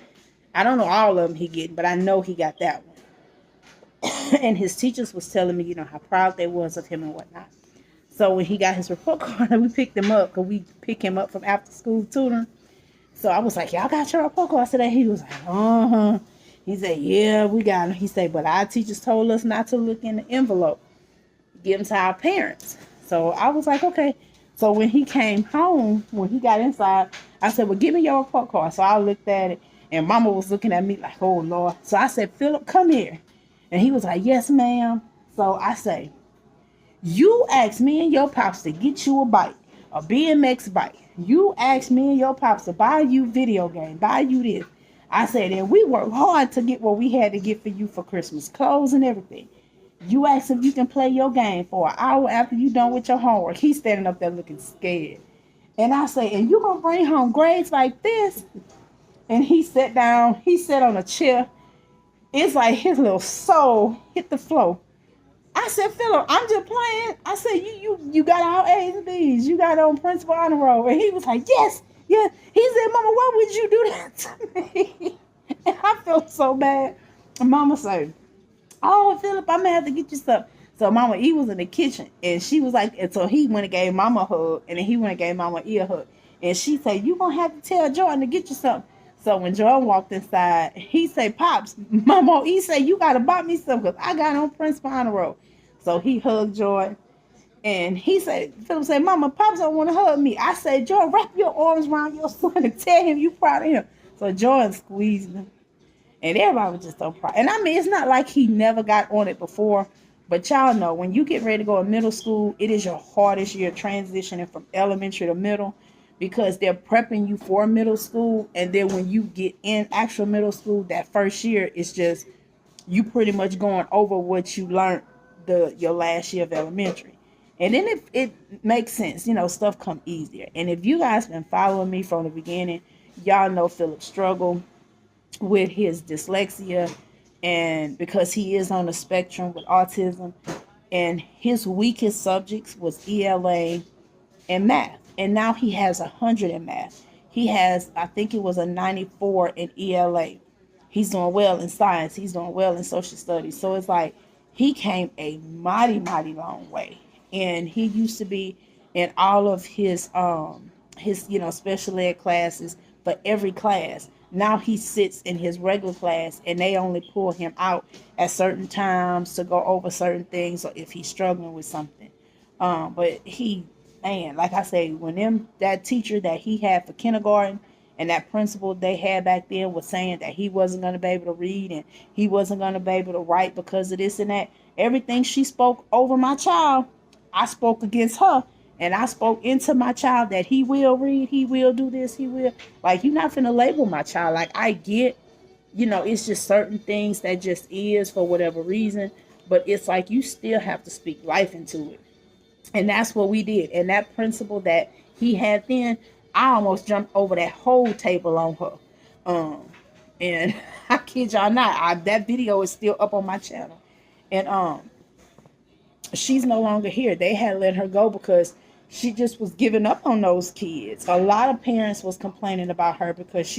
I don't know all of them he getting, but I know he got that one. And his teachers was telling me, how proud they was of him and whatnot. So when he got his report card, we picked him up because we pick him up from after school tutoring. So I was like, y'all got your report cards today? He was like, uh-huh. He said, yeah, we got them. He said, but our teachers told us not to look in the envelope. Give them to our parents. So I was like, okay. So when he came home, when he got inside, I said, well, give me your report card. So I looked at it, and Mama was looking at me like, oh, Lord. So I said, Philip, come here. And he was like, yes, ma'am. So I say, you asked me and your pops to get you a bike, a BMX bike. You asked me and your pops to buy you video game, buy you this. I said, and we worked hard to get what we had to get for you for Christmas, clothes and everything. You asked if you can play your game for an hour after you done with your homework. He's standing up there looking scared. And I say, and you gonna bring home grades like this? And he sat down, he sat on a chair. It's like his little soul hit the floor. I said, Philip, I'm just playing. I said, you got all A's and B's. You got on principal honor roll. And he was like, yes. He said, Mama, why would you do that to me? And I felt so bad. And Mama said, oh, Philip, I'm going to have to get you stuff. So Mama E was in the kitchen. And she was like, and so he went and gave Mama a hug. And then he went and gave Mama E a hug. And she said, you going to have to tell Jordan to get you something. So when Jordan walked inside, he said, Pops, Mama E said, you got to buy me something because I got on principal honor roll. So he hugged Jordan. And he said, Philip said, Mama, Pops don't want to hug me. I said, Jordan, wrap your arms around your son and tell him you proud of him. So Jordan squeezed him. And everybody was just so proud. And I mean, it's not like he never got on it before. But y'all know, when you get ready to go in middle school, it is your hardest year transitioning from elementary to middle. Because they're prepping you for middle school. And then when you get in actual middle school, that first year, it's just, you pretty much going over what you learned your last year of elementary. And then it makes sense, stuff come easier. And if you guys been following me from the beginning, y'all know Philip struggled with his dyslexia, and because he is on the spectrum with autism, and his weakest subjects was ELA and math. And now he has 100 in math. He has, I think it was a 94 in ELA. He's doing well in science. He's doing well in social studies. So it's like, he came a mighty, mighty long way. And he used to be in all of his special ed classes for every class. Now he sits in his regular class, and they only pull him out at certain times to go over certain things, or if he's struggling with something. But like I say, when that teacher that he had for kindergarten and that principal they had back then was saying that he wasn't going to be able to read and he wasn't going to be able to write because of this and that, everything she spoke over my child, I spoke against her. And I spoke into my child that he will read, he will do this, he will. Like, you're not finna label my child. Like, I get, it's just certain things that just is for whatever reason. But it's like you still have to speak life into it. And that's what we did. And that principle that he had then, I almost jumped over that whole table on her. And I kid y'all not, that video is still up on my channel. And she's no longer here. They had let her go because she just was giving up on those kids. A lot of parents was complaining about her because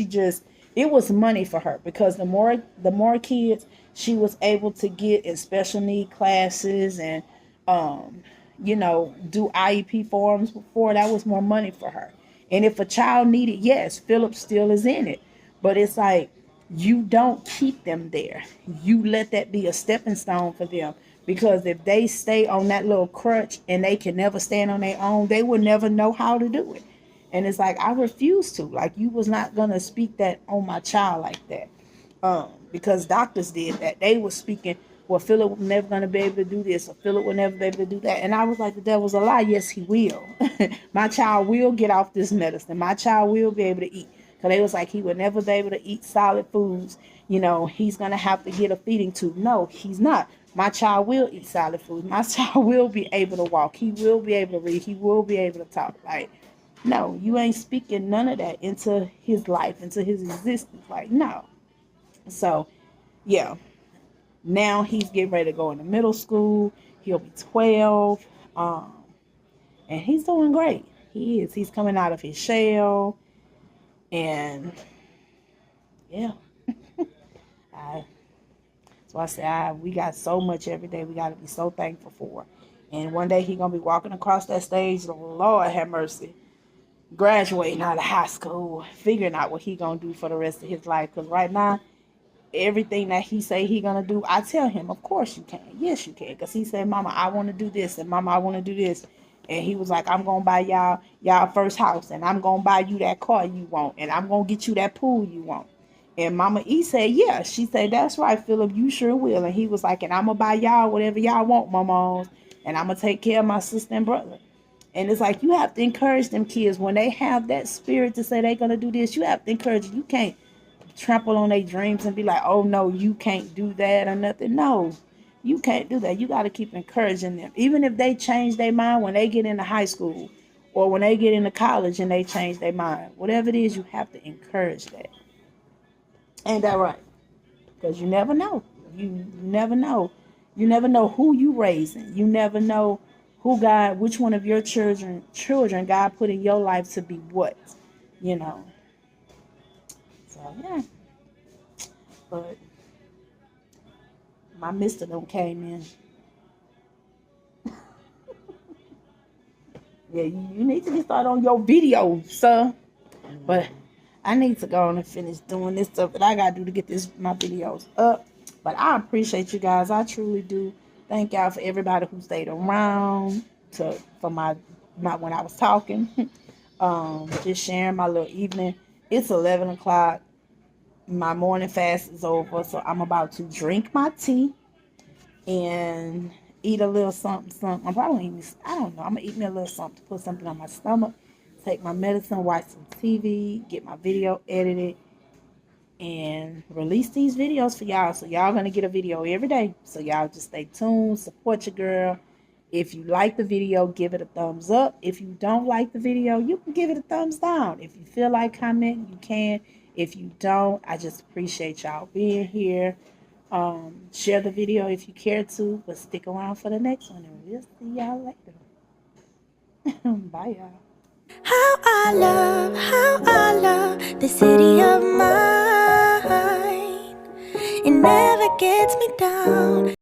it was money for her, because the more kids she was able to get in special need classes and do IEP forms before, that was more money for her. And if a child needed, yes, Philip still is in it, but it's like, you don't keep them there. You let that be a stepping stone for them. Because if they stay on that little crutch and they can never stand on their own, they will never know how to do it. And it's like, I refuse to. Like, you was not going to speak that on my child like that. Because doctors did that. They were speaking, well, Philip was never going to be able to do this, or Philip will never be able to do that. And I was like, the devil's a lie. Yes, he will. My child will get off this medicine. My child will be able to eat. Because they was like, he would never be able to eat solid foods. He's going to have to get a feeding tube. No, he's not. My child will eat solid food. My child will be able to walk. He will be able to read. He will be able to talk. Like, No, you ain't speaking none of that into his life, into his existence. Like, no. So, yeah. Now he's getting ready to go into middle school. He'll be 12. And he's doing great. He is. He's coming out of his shell. And, yeah. I, so I said, we got so much every day we got to be so thankful for. And one day he's going to be walking across that stage. Lord have mercy. Graduating out of high school. Figuring out what he going to do for the rest of his life. Because right now, everything that he say he going to do, I tell him, of course you can. Yes, you can. Because he said, Mama, I want to do this. And Mama, I want to do this. And he was like, I'm going to buy y'all first house. And I'm going to buy you that car you want. And I'm going to get you that pool you want. And Mama E said, yeah. She said, that's right, Philip, you sure will. And he was like, and I'm going to buy y'all whatever y'all want, Mama. And I'm going to take care of my sister and brother. And it's like, you have to encourage them kids. When they have that spirit to say they're going to do this, you have to encourage them. You can't trample on their dreams and be like, oh, no, you can't do that or nothing. No, you can't do that. You got to keep encouraging them. Even if they change their mind when they get into high school or when they get into college and they change their mind. Whatever it is, you have to encourage that. Ain't that right? Because you never know. You never know. You never know who you raising. You never know who God, which one of your children God put in your life to be what, you know. So, yeah. But my mister done came in. Yeah, you need to get started on your video, sir. But I need to go on and finish doing this stuff that I got to do to get my videos up. But I appreciate you guys. I truly do. Thank y'all for everybody who stayed around for my when I was talking. Just sharing my little evening. It's 11 o'clock. My morning fast is over. So I'm about to drink my tea and eat a little something. I'm probably eating, I don't know. I'm going to eat me a little something to put something on my stomach. Take my medicine, watch some TV, get my video edited, and release these videos for y'all. So y'all going to get a video every day. So y'all just stay tuned, support your girl. If you like the video, give it a thumbs up. If you don't like the video, you can give it a thumbs down. If you feel like commenting, you can. If you don't, I just appreciate y'all being here. Share the video if you care to, but stick around for the next one, and we'll see y'all later. Bye, y'all. How I love the city of mine. It never gets me down.